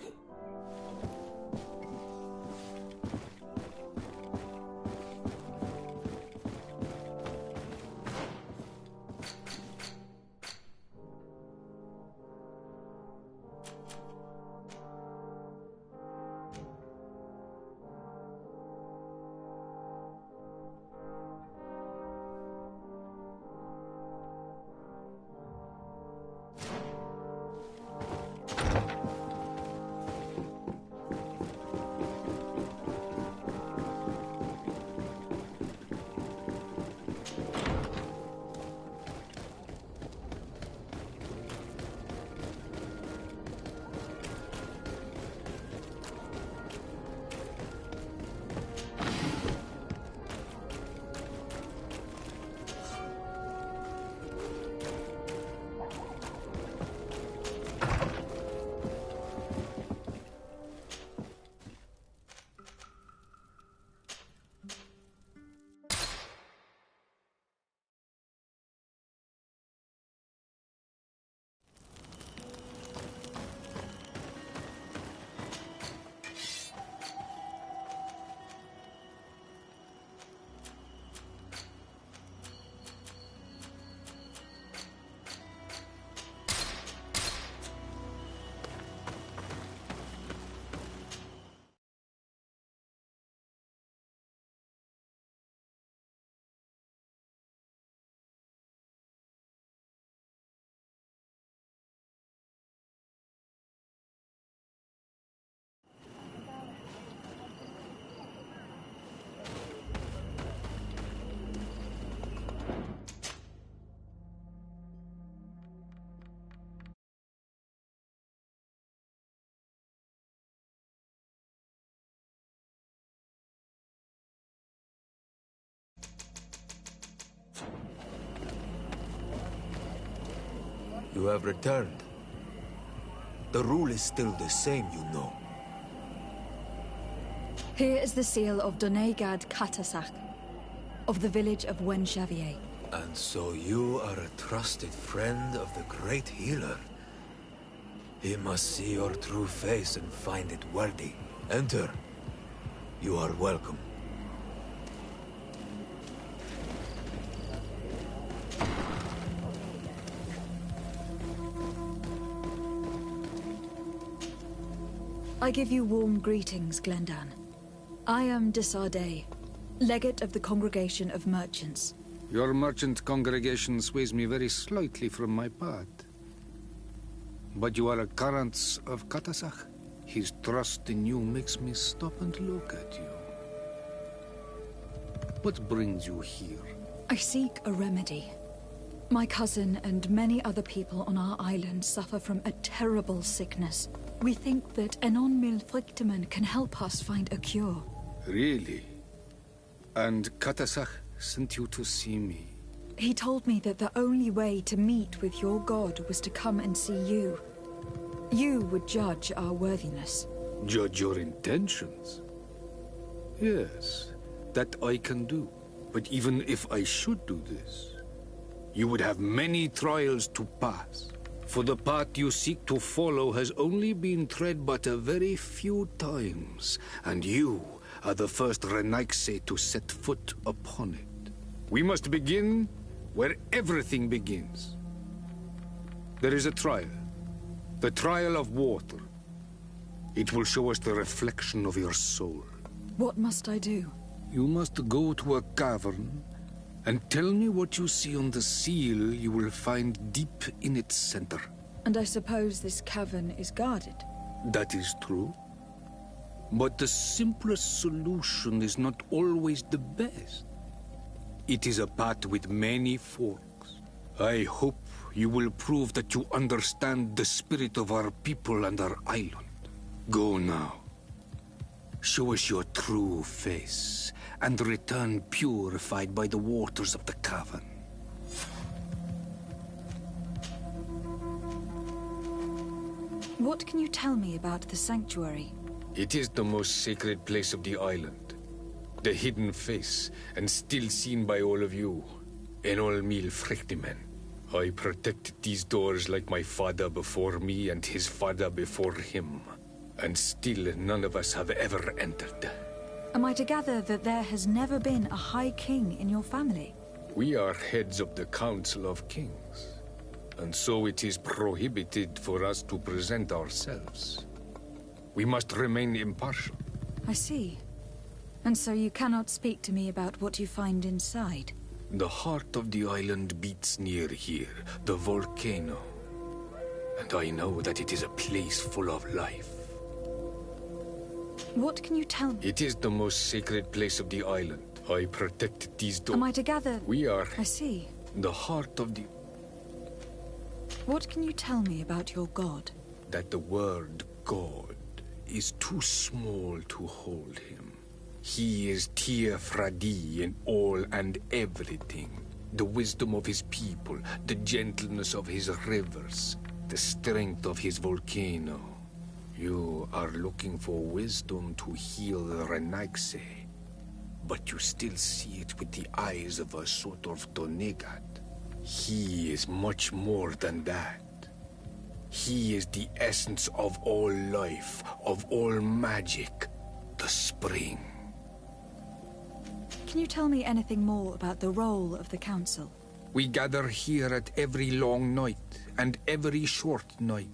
You have returned. The rule is still the same, you know. Here is the seal of Donegad Katasak, of the village of Wenxavier. And so you are a trusted friend of the great healer. He must see your true face and find it worthy. Enter. You are welcome. I give you warm greetings, Glendan. I am Desardet, legate of the Congregation of Merchants. Your merchant congregation sways me very slightly from my path. But you are a current of Katasak. His trust in you makes me stop and look at you. What brings you here? I seek a remedy. My cousin and many other people on our island suffer from a terrible sickness. We think that Enon Milfrichteman can help us find a cure. Really? And Katasak sent you to see me? He told me that the only way to meet with your god was to come and see you. You would judge our worthiness. Judge your intentions? Yes, that I can do. But even if I should do this, you would have many trials to pass. For the path you seek to follow has only been tread but a very few times, and you are the first Renaigse to set foot upon it. We must begin where everything begins. There is a trial. The trial of water. It will show us the reflection of your soul. What must I do? You must go to a cavern and tell me what you see on the seal you will find deep in its center. And I suppose this cavern is guarded? That is true. But the simplest solution is not always the best. It is a path with many forks. I hope you will prove that you understand the spirit of our people and our island. Go now. Show us your true face, and return purified by the waters of the cavern. What can you tell me about the sanctuary? It is the most sacred place of the island. The hidden face, and still seen by all of you. Enol mil frechtimen. I protected these doors like my father before me and his father before him. And still none of us have ever entered. Am I to gather that there has never been a High King in your family? We are heads of the Council of Kings. And so it is prohibited for us to present ourselves. We must remain impartial. I see. And so you cannot speak to me about what you find inside? The heart of the island beats near here, the volcano. And I know that it is a place full of life. What can you tell me? It is the most sacred place of the island. I protected these doors. Am I to gather? We are... I see. The heart of the... What can you tell me about your god? That the word God is too small to hold him. He is Tyr Fradi in all and everything. The wisdom of his people, the gentleness of his rivers, the strength of his volcano. You are looking for wisdom to heal the Renaigse, but you still see it with the eyes of a sort of Donegat. He is much more than that. He is the essence of all life, of all magic, the spring. Can you tell me anything more about the role of the Council? We gather here at every long night and every short night.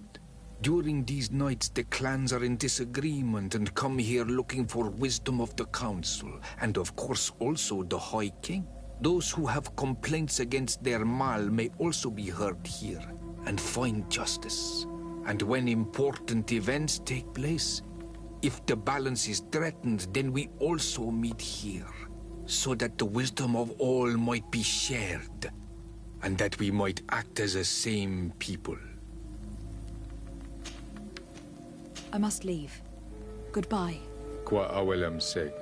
During these nights, the clans are in disagreement and come here looking for wisdom of the Council, and of course also the High King. Those who have complaints against their Mal may also be heard here and find justice. And when important events take place, if the balance is threatened, then we also meet here, so that the wisdom of all might be shared, and that we might act as a same people. I must leave. Goodbye. Qua awelam seg.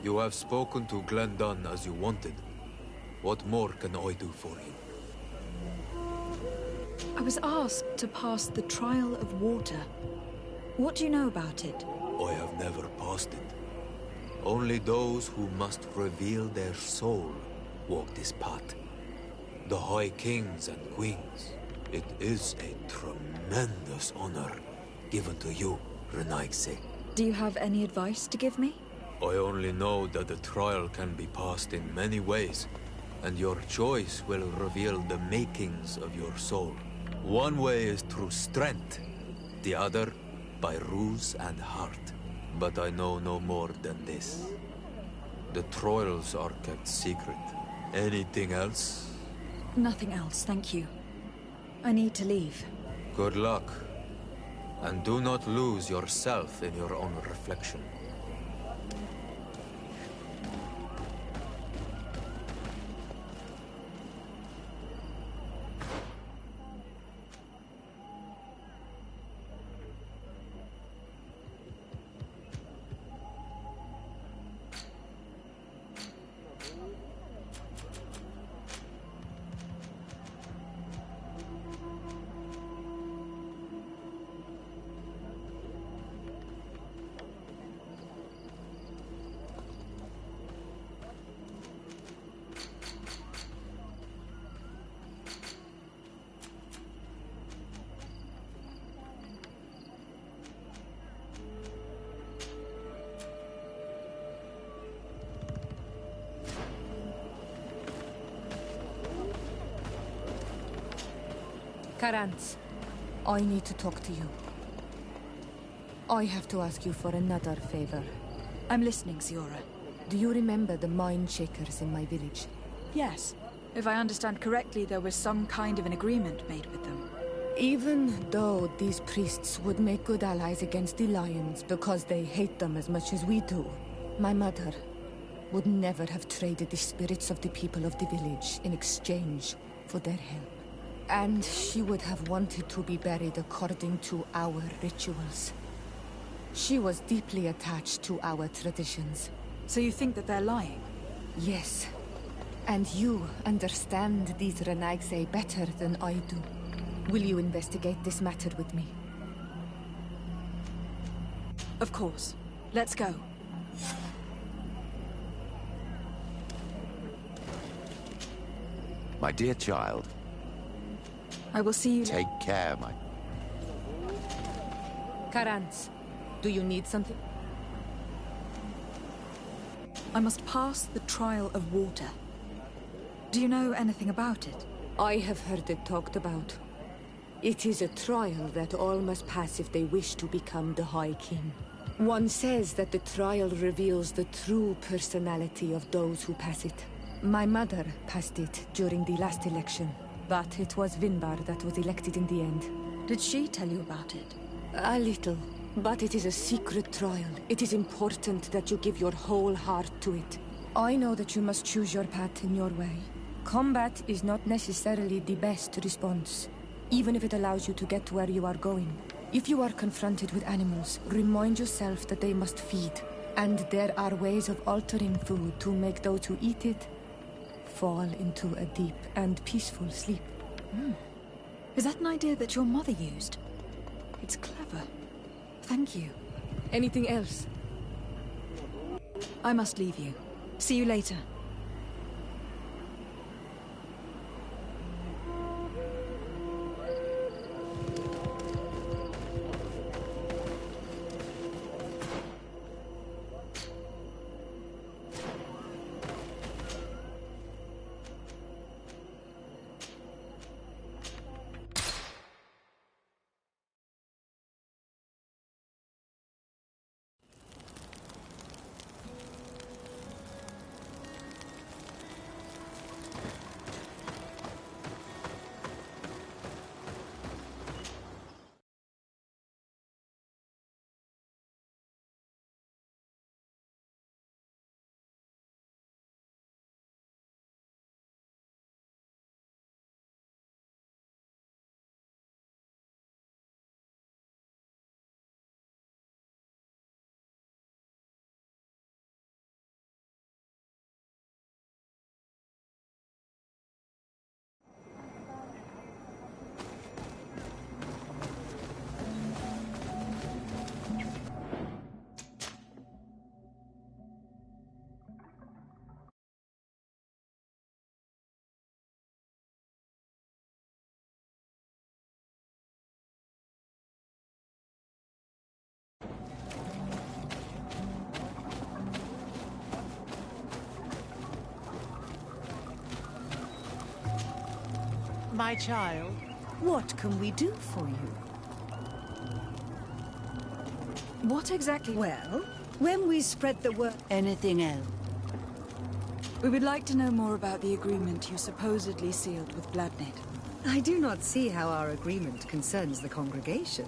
You have spoken to Glendan as you wanted. What more can I do for you? I was asked to pass the trial of water. What do you know about it? I have never passed it. Only those who must reveal their soul walk this path. The High Kings and Queens. It is a tremendous honor given to you, Renaigse. Do you have any advice to give me? I only know that the trial can be passed in many ways, and your choice will reveal the makings of your soul. One way is through strength, the other by ruse and heart. But I know no more than this. The trials are kept secret. Anything else? Nothing else, thank you. I need to leave. Good luck. And do not lose yourself in your own reflection. Karantz, I need to talk to you. I have to ask you for another favor. I'm listening, Siora. Do you remember the mind shakers in my village? Yes. If I understand correctly, there was some kind of an agreement made with them. Even though these priests would make good allies against the Lions because they hate them as much as we do, my mother would never have traded the spirits of the people of the village in exchange for their help. And she would have wanted to be buried according to our rituals. She was deeply attached to our traditions. So you think that they're lying? Yes. And you understand these Renaigse better than I do. Will you investigate this matter with me? Of course. Let's go. My dear child. I will see you. Take care, my... Karans, do you need something? I must pass the trial of water. Do you know anything about it? I have heard it talked about. It is a trial that all must pass if they wish to become the High King. One says that the trial reveals the true personality of those who pass it. My mother passed it during the last election, but it was Vinbar that was elected in the end. Did she tell you about it? A little, but it is a secret trial. It is important that you give your whole heart to it. I know that you must choose your path in your way. Combat is not necessarily the best response, even if it allows you to get to where you are going. If you are confronted with animals, remind yourself that they must feed, and there are ways of altering food to make those who eat it fall into a deep and peaceful sleep. Is that an idea that your mother used? It's clever. Thank you. Anything else? I must leave you. See you later. My child, what can we do for you? What exactly? Well, when we spread the word... Anything else? We would like to know more about the agreement you supposedly sealed with Bloodnet. I do not see how our agreement concerns the congregation.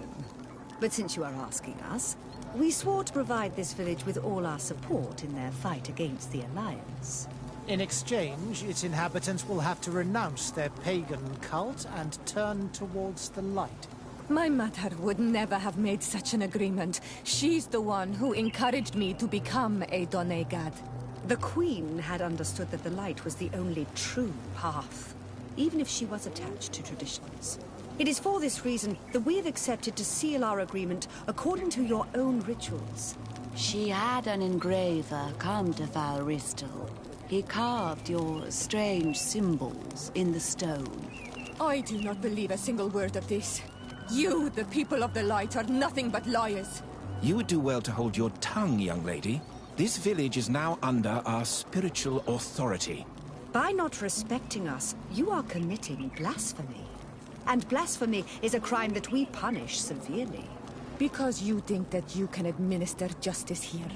But since you are asking us, we swore to provide this village with all our support in their fight against the Alliance. In exchange, its inhabitants will have to renounce their pagan cult and turn towards the light. My mother would never have made such an agreement. She's the one who encouraged me to become a Donegad. The Queen had understood that the light was the only true path, even if she was attached to traditions. It is for this reason that we have accepted to seal our agreement according to your own rituals. She had an engraver come to Val Ristel. He carved your strange symbols in the stone. I do not believe a single word of this. You, the people of the light, are nothing but liars. You would do well to hold your tongue, young lady. This village is now under our spiritual authority. By not respecting us, you are committing blasphemy. And blasphemy is a crime that we punish severely. Because you think that you can administer justice here.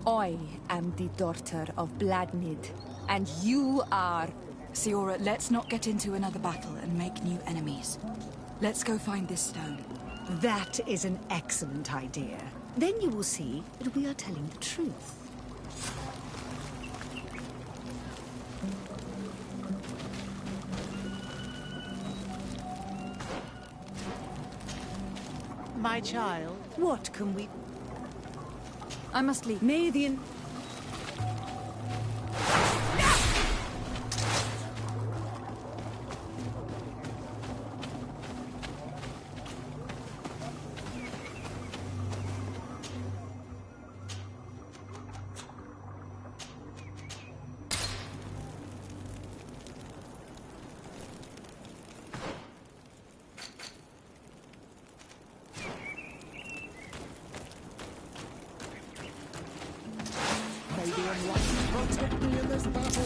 I am the daughter of Bladnid, and you are... Siora, let's not get into another battle and make new enemies. Let's go find this stone. That is an excellent idea. Then you will see that we are telling the truth. My child. What can we... I must leave. Nathan. Protect me in this battle!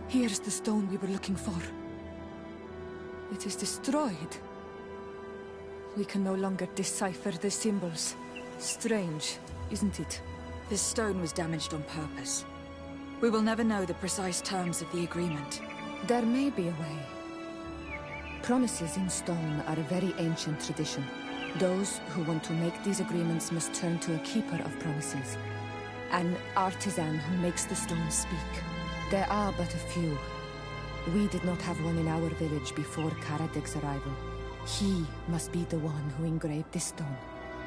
Here's the stone we were looking for. It is destroyed. We can no longer decipher the symbols. Strange, isn't it? This stone was damaged on purpose. We will never know the precise terms of the agreement. There may be a way. Promises in stone are a very ancient tradition. Those who want to make these agreements must turn to a keeper of promises. An artisan who makes the stones speak. There are but a few. We did not have one in our village before Karadeg's arrival. He must be the one who engraved this stone.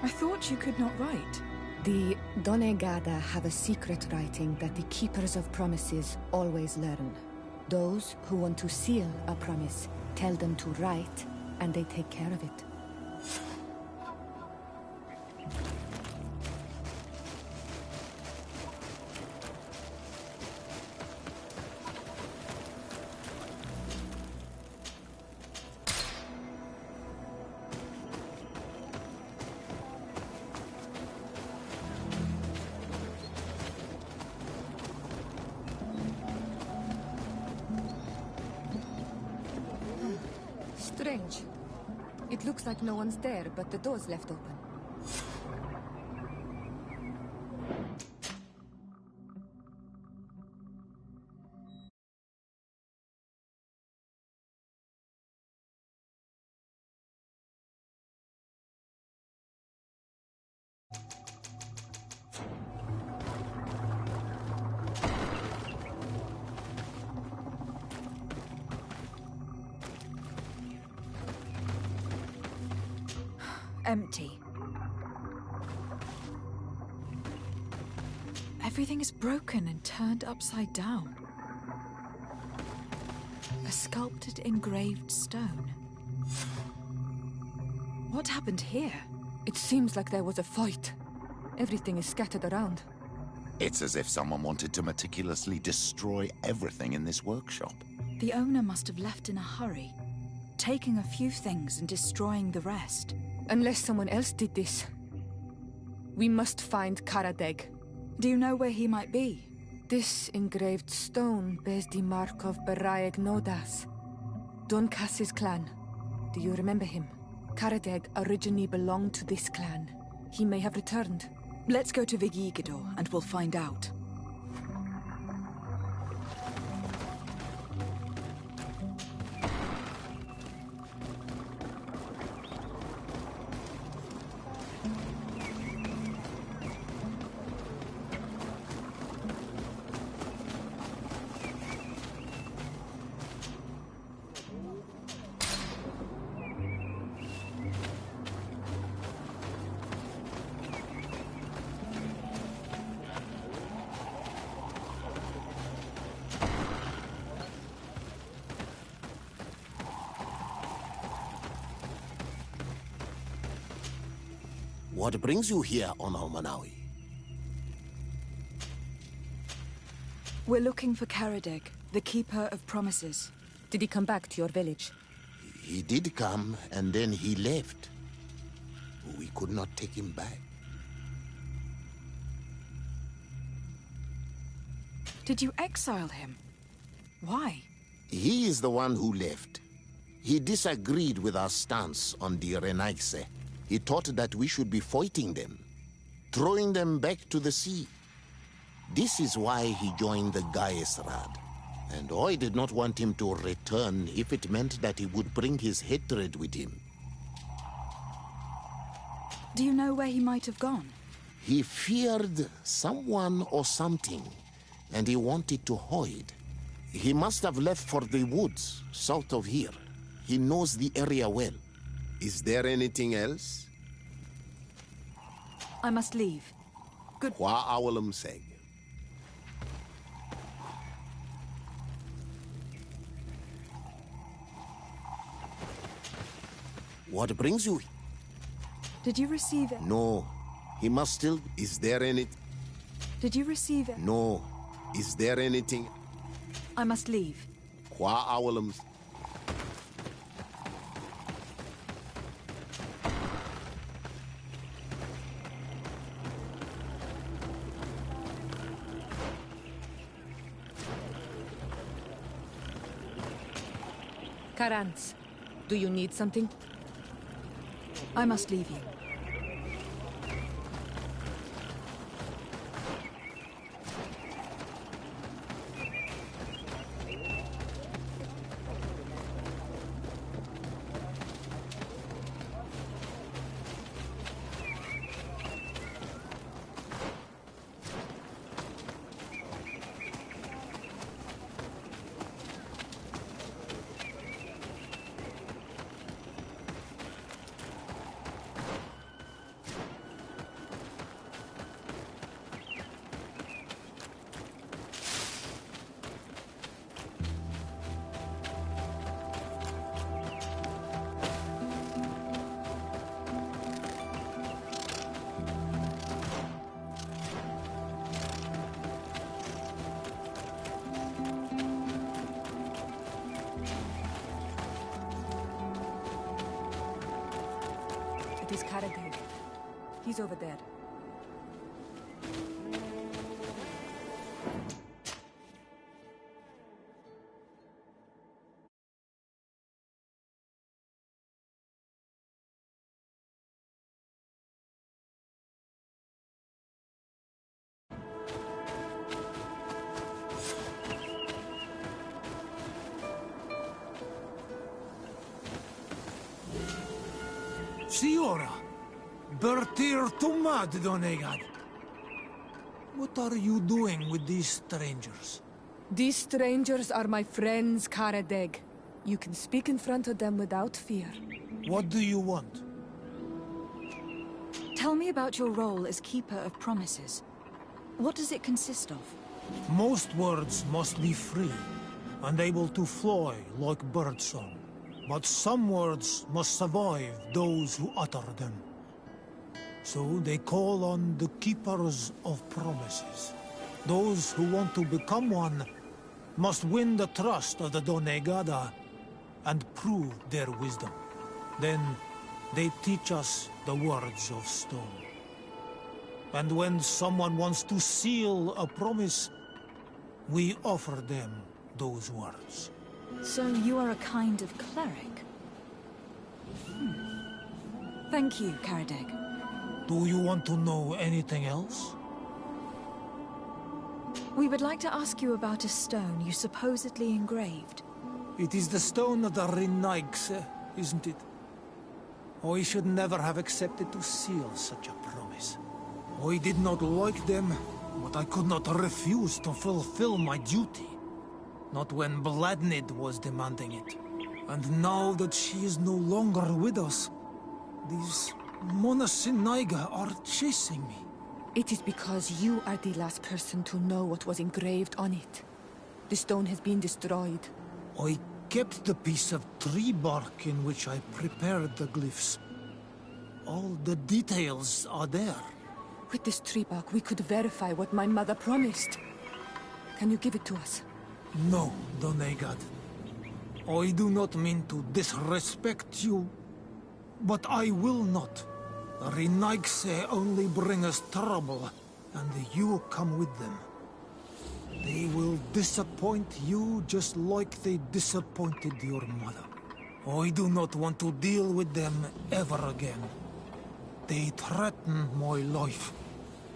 I thought you could not write. The Donegada have a secret writing that the keepers of promises always learn. Those who want to seal a promise tell them to write, and they take care of it. Strange. It looks like no one's there, but the door's left open. Empty. Everything is broken and turned upside down. A sculpted, engraved stone. What happened here? It seems like there was a fight. Everything is scattered around. It's as if someone wanted to meticulously destroy everything in this workshop. The owner must have left in a hurry, taking a few things and destroying the rest. Unless someone else did this. We must find Karadeg. Do you know where he might be? This engraved stone bears the mark of Baraeg Nodas, Doncass's clan. Do you remember him? Karadeg originally belonged to this clan. He may have returned. Let's go to Vigigidor and we'll find out. What brings you here on Almanawi? We're looking for Karadeg, the Keeper of Promises. Did he come back to your village? He did come, and then he left. We could not take him back. Did you exile him? Why? He is the one who left. He disagreed with our stance on the Renaigse. He thought that we should be fighting them, throwing them back to the sea. This is why he joined the Gaesrad. And I did not want him to return if it meant that he would bring his hatred with him. Do you know where he might have gone? He feared someone or something, and he wanted to hide. He must have left for the woods, south of here. He knows the area well. Is there anything else? I must leave. Good. Hua Awalam Seg. What brings you? Did you receive it? No. He must still... Is there any... Did you receive it? No. Is there anything... I must leave. Hua Awalam... Karans, do you need something? I must leave you. It is Karadeg. He's over there. Signora, Bertir Tumad Donegad. What are you doing with these strangers? These strangers are my friends, Karadeg. You can speak in front of them without fear. What do you want? Tell me about your role as Keeper of Promises. What does it consist of? Most words must be free and able to fly like birdsong. But some words must survive those who utter them. So they call on the Keepers of Promises. Those who want to become one must win the trust of the Donegada and prove their wisdom. Then they teach us the words of stone. And when someone wants to seal a promise, we offer them those words. So you are a kind of cleric? Thank you, Karadeg. Do you want to know anything else? We would like to ask you about a stone you supposedly engraved. It is the stone of the Renaigse, isn't it? I should never have accepted to seal such a promise. I did not like them, but I could not refuse to fulfill my duty. Not when Bladnid was demanding it. And now that she is no longer with us, these Monasinaiga are chasing me. It is because you are the last person to know what was engraved on it. The stone has been destroyed. I kept the piece of tree bark in which I prepared the glyphs. All the details are there. With this tree bark, we could verify what my mother promised. Can you give it to us? No, Donegad. I do not mean to disrespect you, but I will not. Renaigse only bring us trouble, and you come with them. They will disappoint you just like they disappointed your mother. I do not want to deal with them ever again. They threaten my life,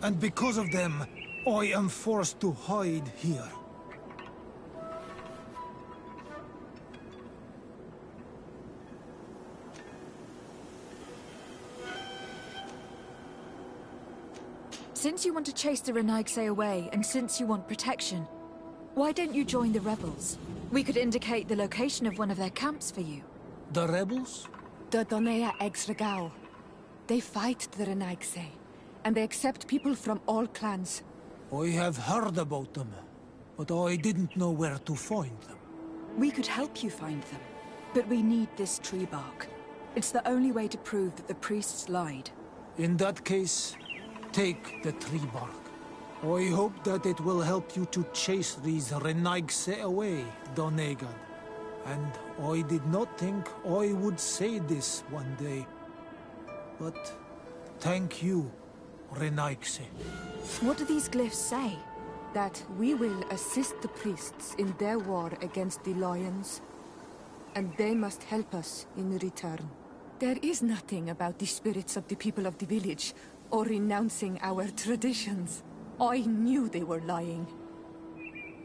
and because of them, I am forced to hide here. Since you want to chase the Renaigse away, and since you want protection, why don't you join the rebels? We could indicate the location of one of their camps for you. The rebels? The Donea Exregao. They fight the Renaigse, and they accept people from all clans. I have heard about them, but I didn't know where to find them. We could help you find them, but we need this tree bark. It's the only way to prove that the priests lied. In that case, take the tree bark. I hope that it will help you to chase these Renaigse away, Donegad. And I did not think I would say this one day. But thank you, Renaigse. What do these glyphs say? That we will assist the priests in their war against the lions, and they must help us in return. There is nothing about the spirits of the people of the village, or renouncing our traditions. I knew they were lying.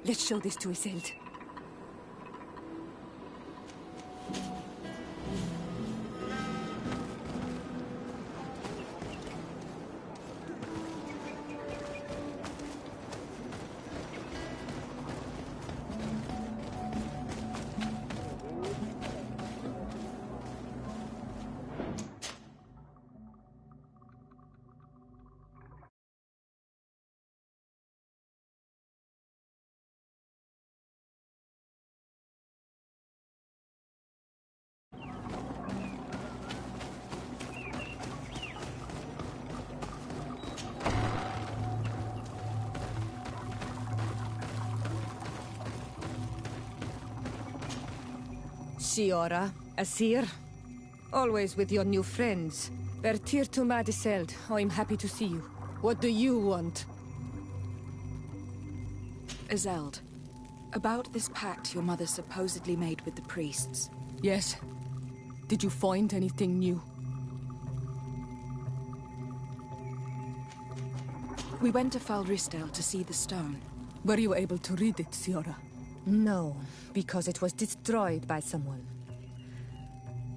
Let's show this to Isilde. Siora, Asir, always with your new friends. Bertir to Madiseld, I'm happy to see you. What do you want? Isilde, about this pact your mother supposedly made with the priests. Yes. Did you find anything new? We went to Falristel to see the stone. Were you able to read it, Siora? No, because it was destroyed by someone.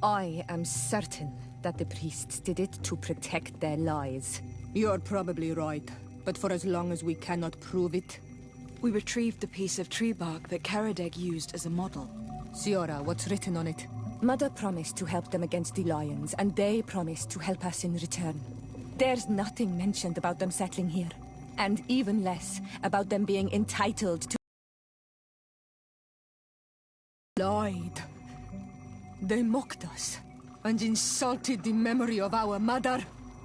I am certain that the priests did it to protect their lies. You're probably right, but for as long as we cannot prove it... We retrieved the piece of tree bark that Karadeg used as a model. Siora, what's written on it? Mother promised to help them against the lions, and they promised to help us in return. There's nothing mentioned about them settling here, and even less about them being entitled to... Lied. They mocked us, and insulted the memory of our mother.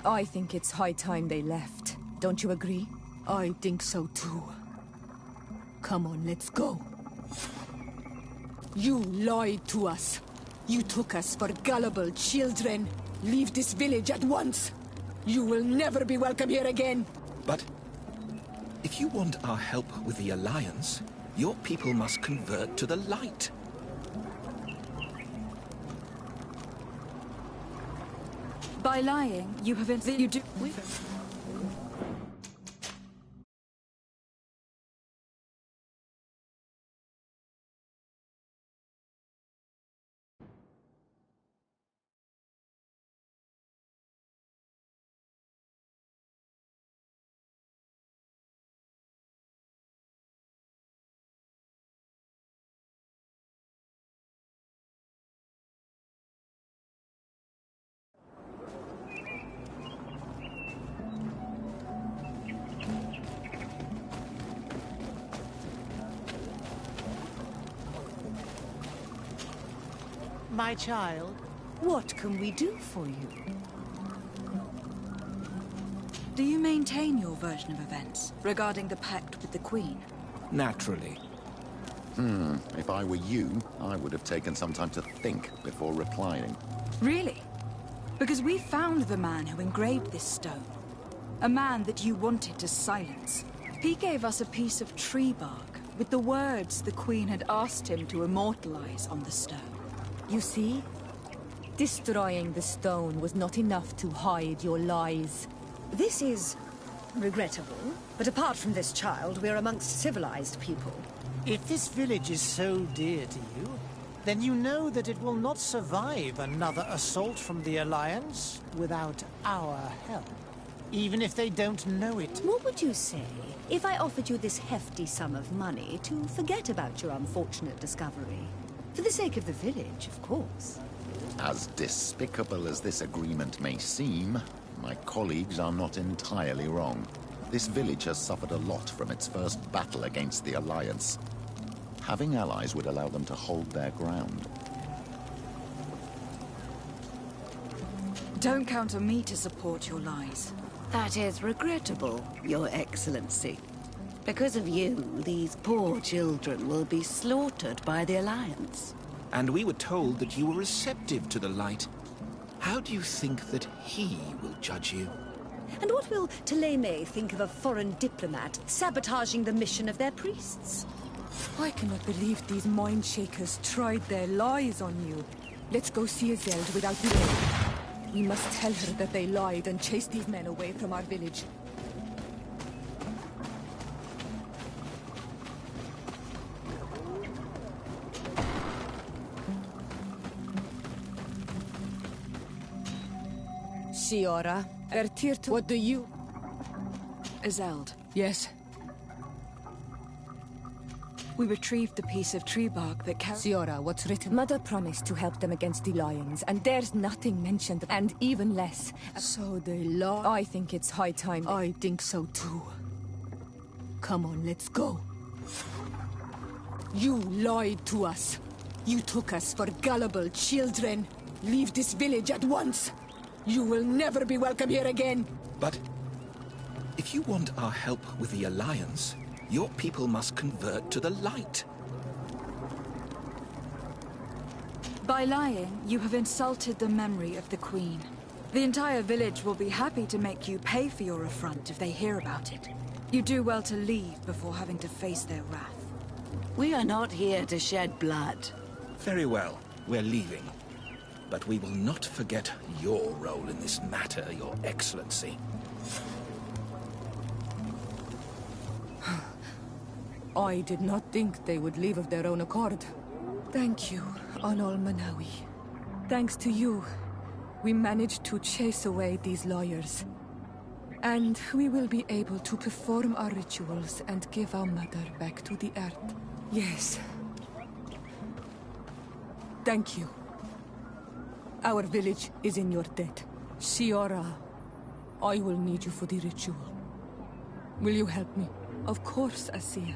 I think it's high time they left. Don't you agree? I think so too. Come on, let's go. You lied to us. You took us for gullible children. Leave this village at once. You will never be welcome here again. But if you want our help with the Alliance, your people must convert to the light. By lying, you have you do. My child, what can we do for you? Do you maintain your version of events regarding the pact with the Queen? Naturally. If I were you, I would have taken some time to think before replying. Really? Because we found the man who engraved this stone. A man that you wanted to silence. He gave us a piece of tree bark with the words the Queen had asked him to immortalize on the stone. You see? Destroying the stone was not enough to hide your lies. This is regrettable, but apart from this child, we're amongst civilized people. If this village is so dear to you, then you know that it will not survive another assault from the Alliance without our help. Even if they don't know it. What would you say if I offered you this hefty sum of money to forget about your unfortunate discovery? For the sake of the village, of course. As despicable as this agreement may seem, my colleagues are not entirely wrong. This village has suffered a lot from its first battle against the Alliance. Having allies would allow them to hold their ground. Don't count on me to support your lies. That is regrettable, Your Excellency. Because of you, these poor children will be slaughtered by the Alliance. And we were told that you were receptive to the light. How do you think that he will judge you? And what will Teleme think of a foreign diplomat sabotaging the mission of their priests? I cannot believe these mind shakers tried their lies on you. Let's go see Azeld without delay. We must tell her that they lied and chase these men away from our village. Shiora, Ertirtu, what do you... Azeld. Yes? We retrieved the piece of tree bark that Shiora, what's written? Mother promised to help them against the lions, and there's nothing mentioned, and even less. So they lie? I think it's high time. I think so too. Come on, let's go. You lied to us. You took us for gullible children. Leave this village at once. You will never be welcome here again. But if you want our help with the Alliance, your people must convert to the light. By lying, you have insulted the memory of the Queen. The entire village will be happy to make you pay for your affront if they hear about it. You do well to leave before having to face their wrath. We are not here to shed blood. Very well, we're leaving. But we will not forget your role in this matter, Your Excellency. I did not think they would leave of their own accord. Thank you, Anol Manawi. Thanks to you, we managed to chase away these lawyers. And we will be able to perform our rituals and give our mother back to the earth. Yes. Thank you. Our village is in your debt. Shiora, I will need you for the ritual. Will you help me? Of course, Asir.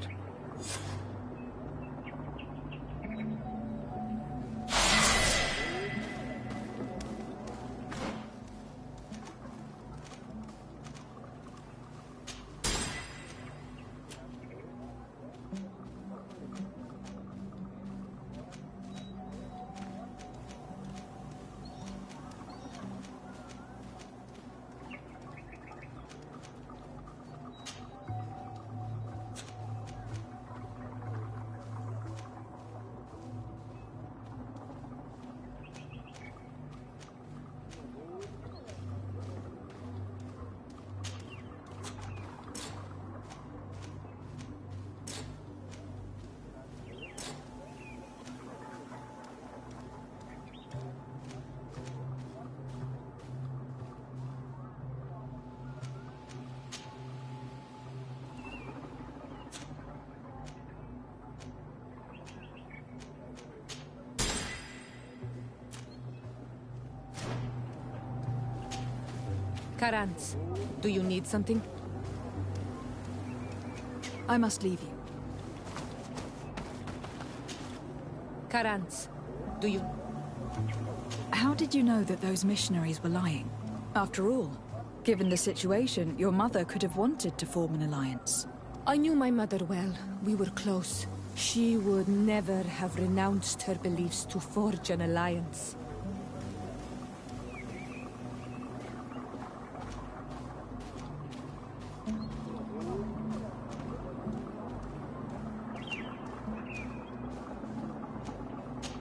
Karans, do you need something? I must leave you. Karans, do you... How did you know that those missionaries were lying? After all, Given the situation, your mother could have wanted to form an alliance. I knew my mother well. We were close. She would never have renounced her beliefs to forge an alliance.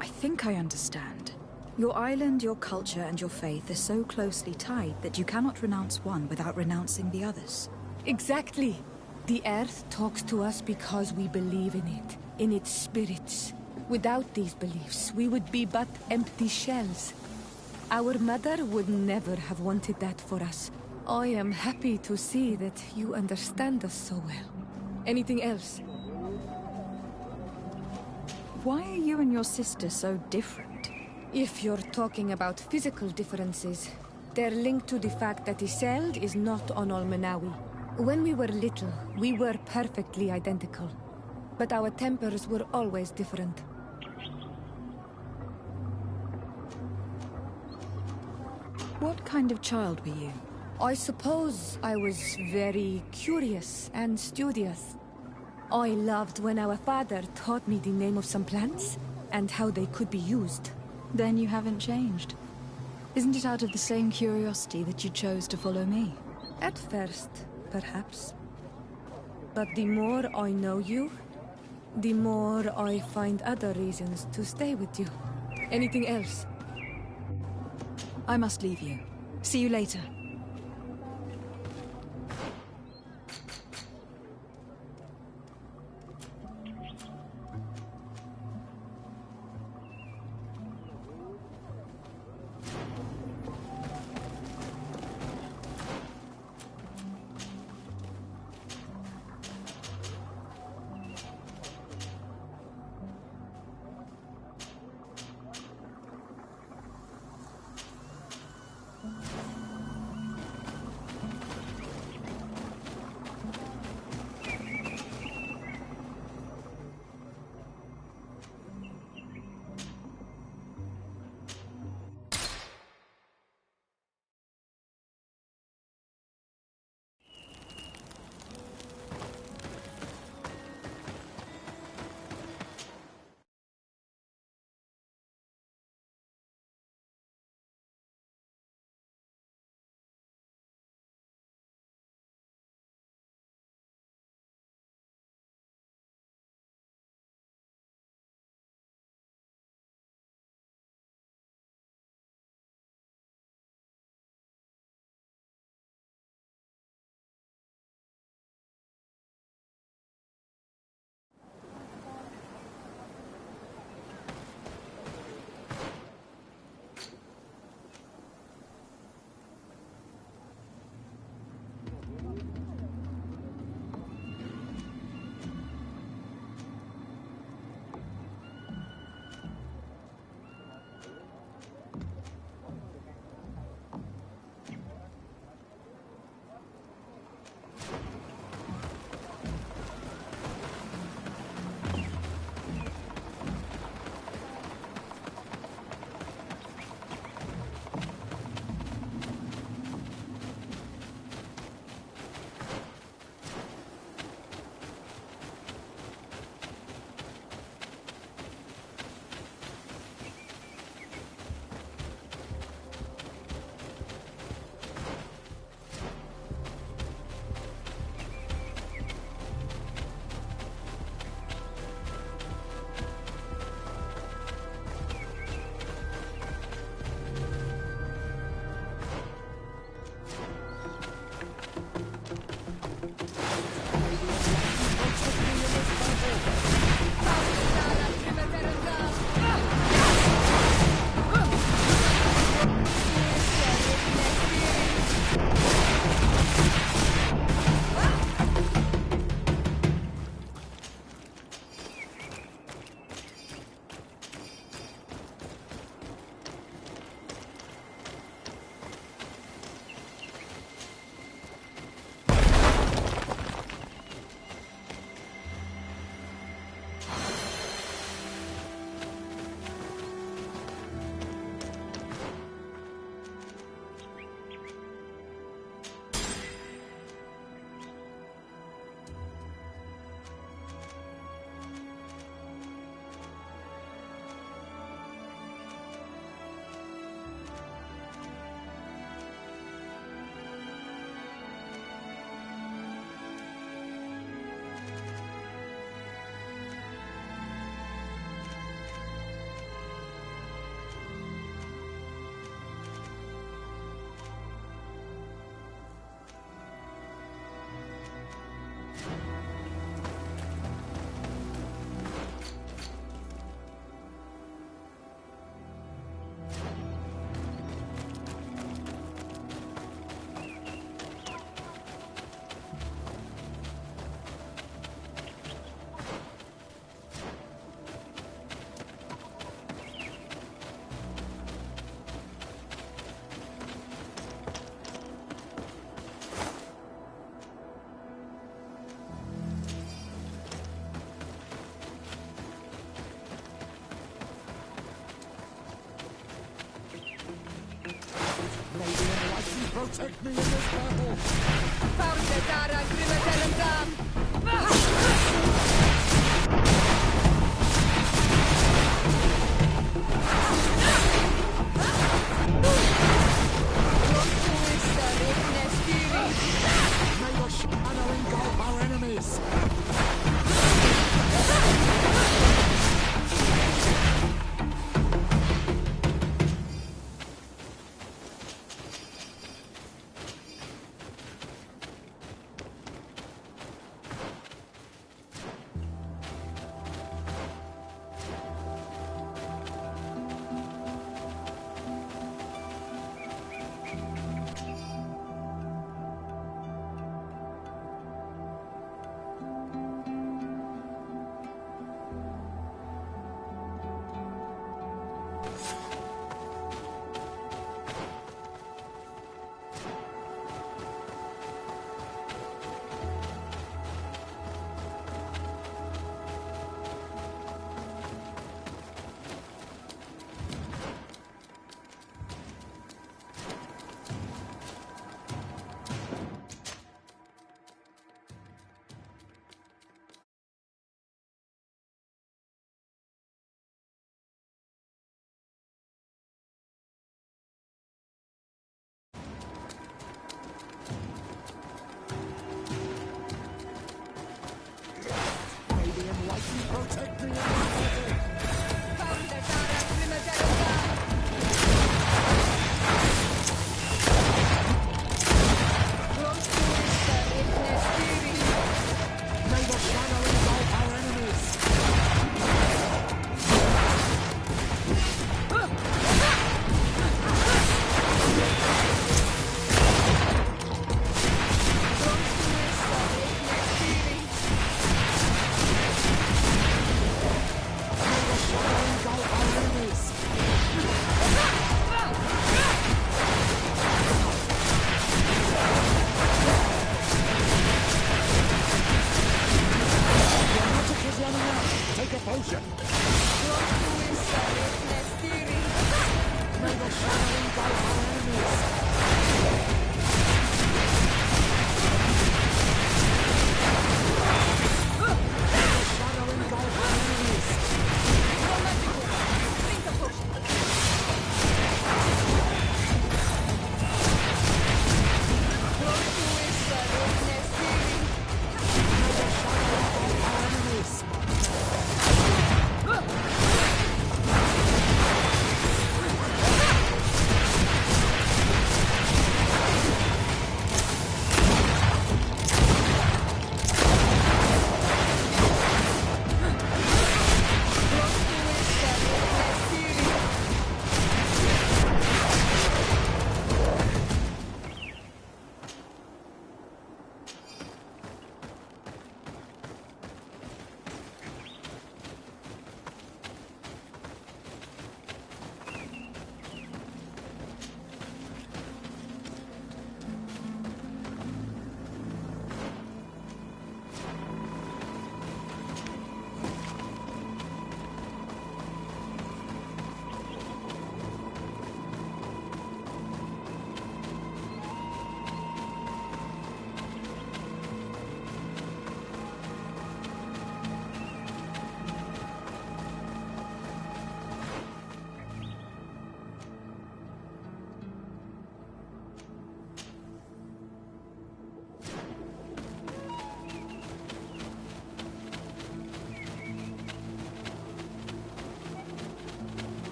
I think I understand. Your island, your culture, and your faith are so closely tied that you cannot renounce one without renouncing the others. Exactly. The Earth talks to us because we believe in it, in its spirits. Without these beliefs, we would be but empty shells. Our mother would never have wanted that for us. I am happy to see that you understand us so well. Anything else? Why are you and your sister so different? If you're talking about physical differences, they're linked to the fact that Iseld is not on Olmenawi. When we were little, we were perfectly identical. But our tempers were always different. What kind of child were you? I suppose I was very curious and studious. I loved when our father taught me the name of some plants and how they could be used. Then you haven't changed. Isn't it out of the same curiosity that you chose to follow me? At first, perhaps. But the more I know you, the more I find other reasons to stay with you. Anything else? I must leave you. See you later. protect me in this battle! May your shadow engulf our enemies! Protect me in this battle! May the shadow engulf our enemies! Take a potion! May the shadow engulf our enemies! May the shadow engulf our enemies! May the shadow engulf our enemies!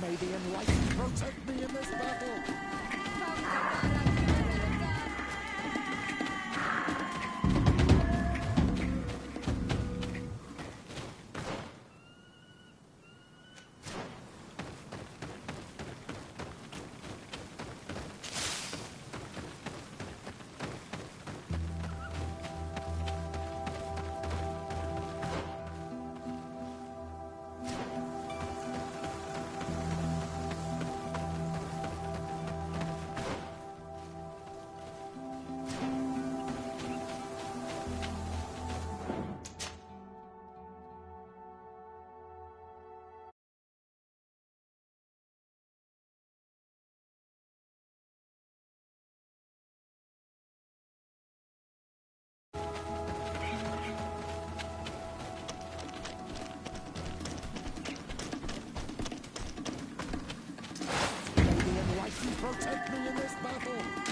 May the Enlightened protect me in this battle! Protect me in this battle!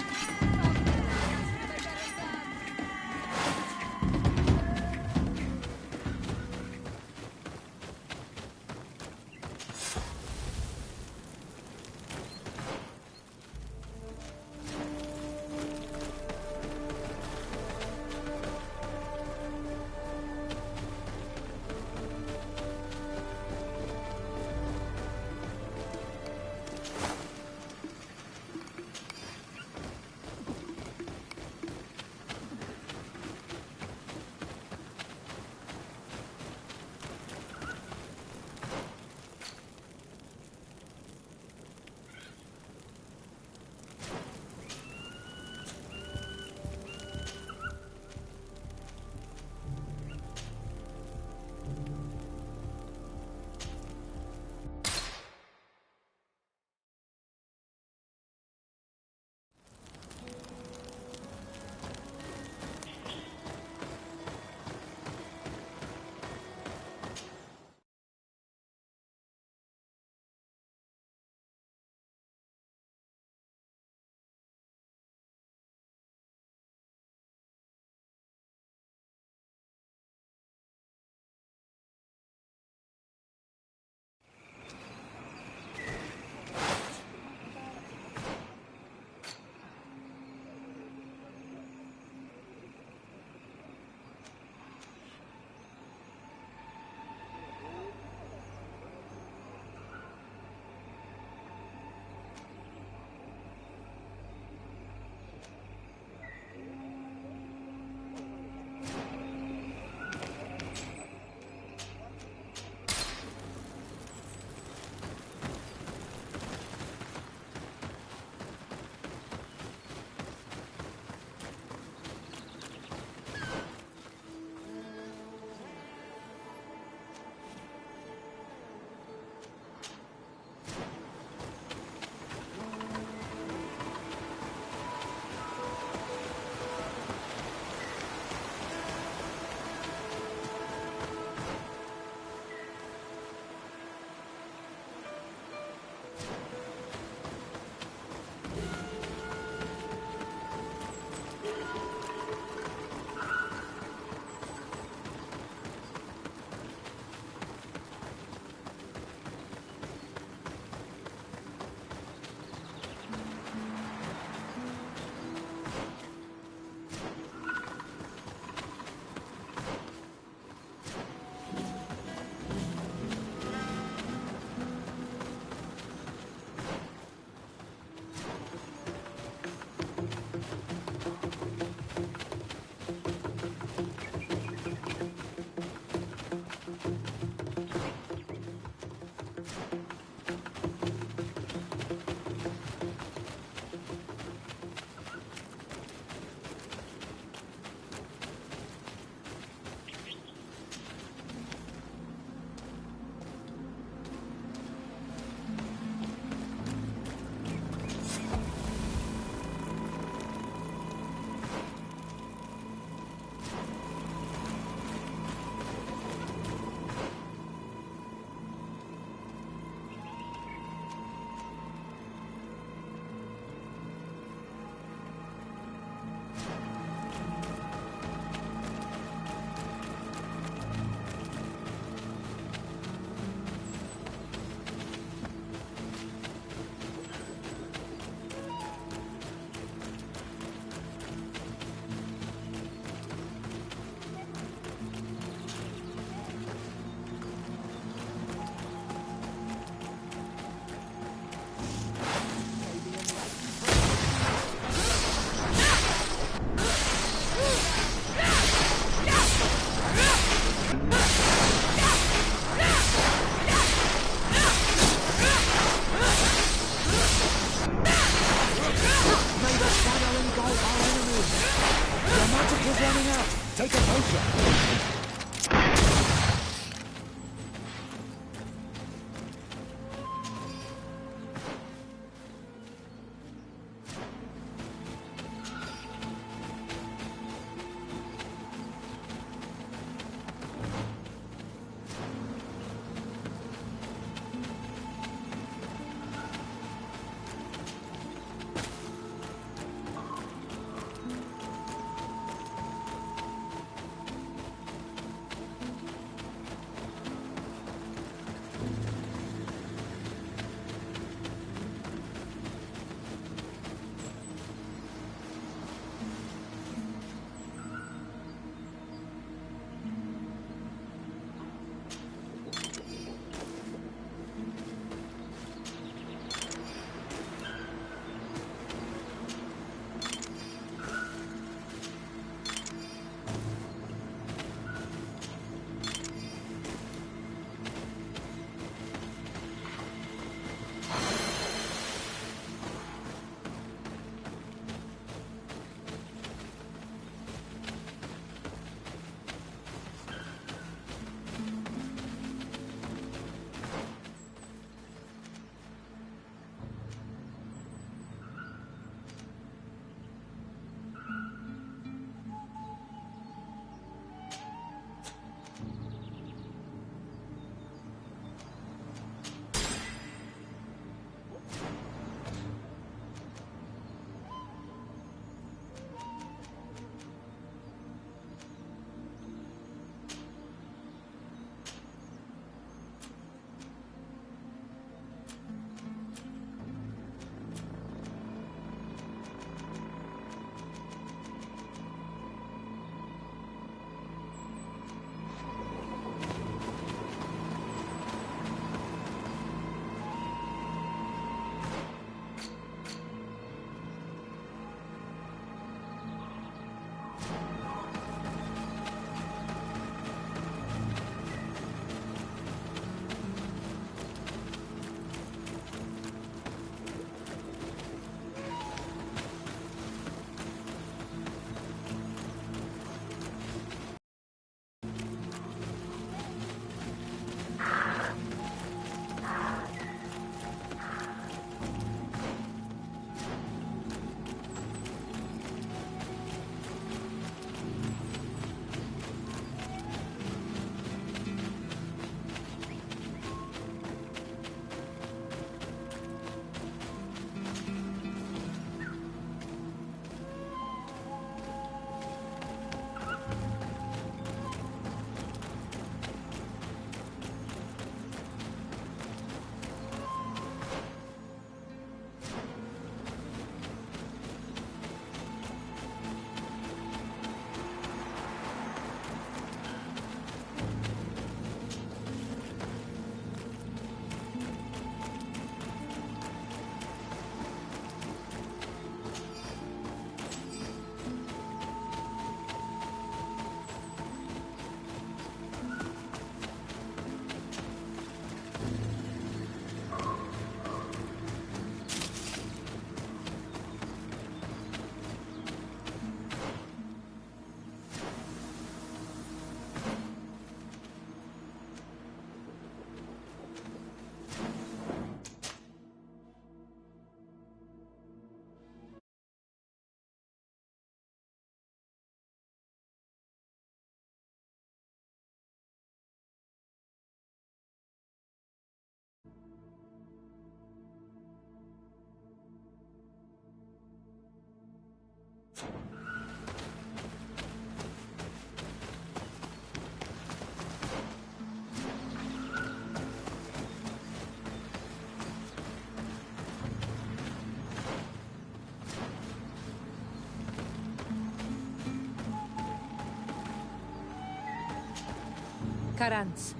Karans,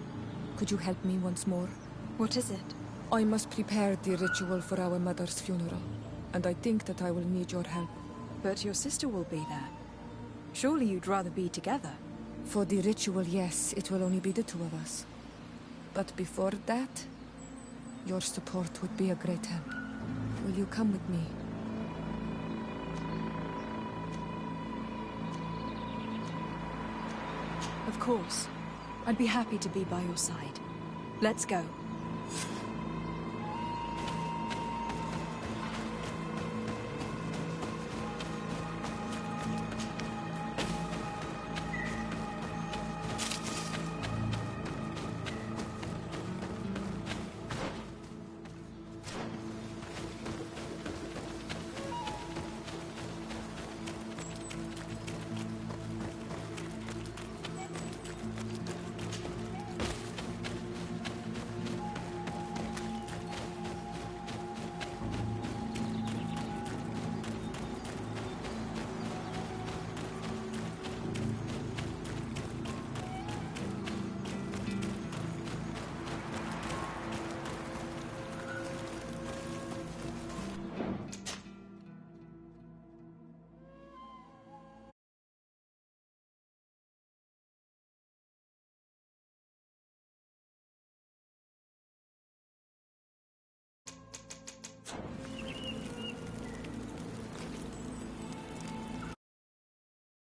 could you help me once more? What is it? I must prepare the ritual for our mother's funeral, and I think that I will need your help. But your sister will be there. Surely you'd rather be together. For the ritual, yes, it will only be the two of us. But before that, your support would be a great help. Will you come with me? Of course. I'd be happy to be by your side. Let's go.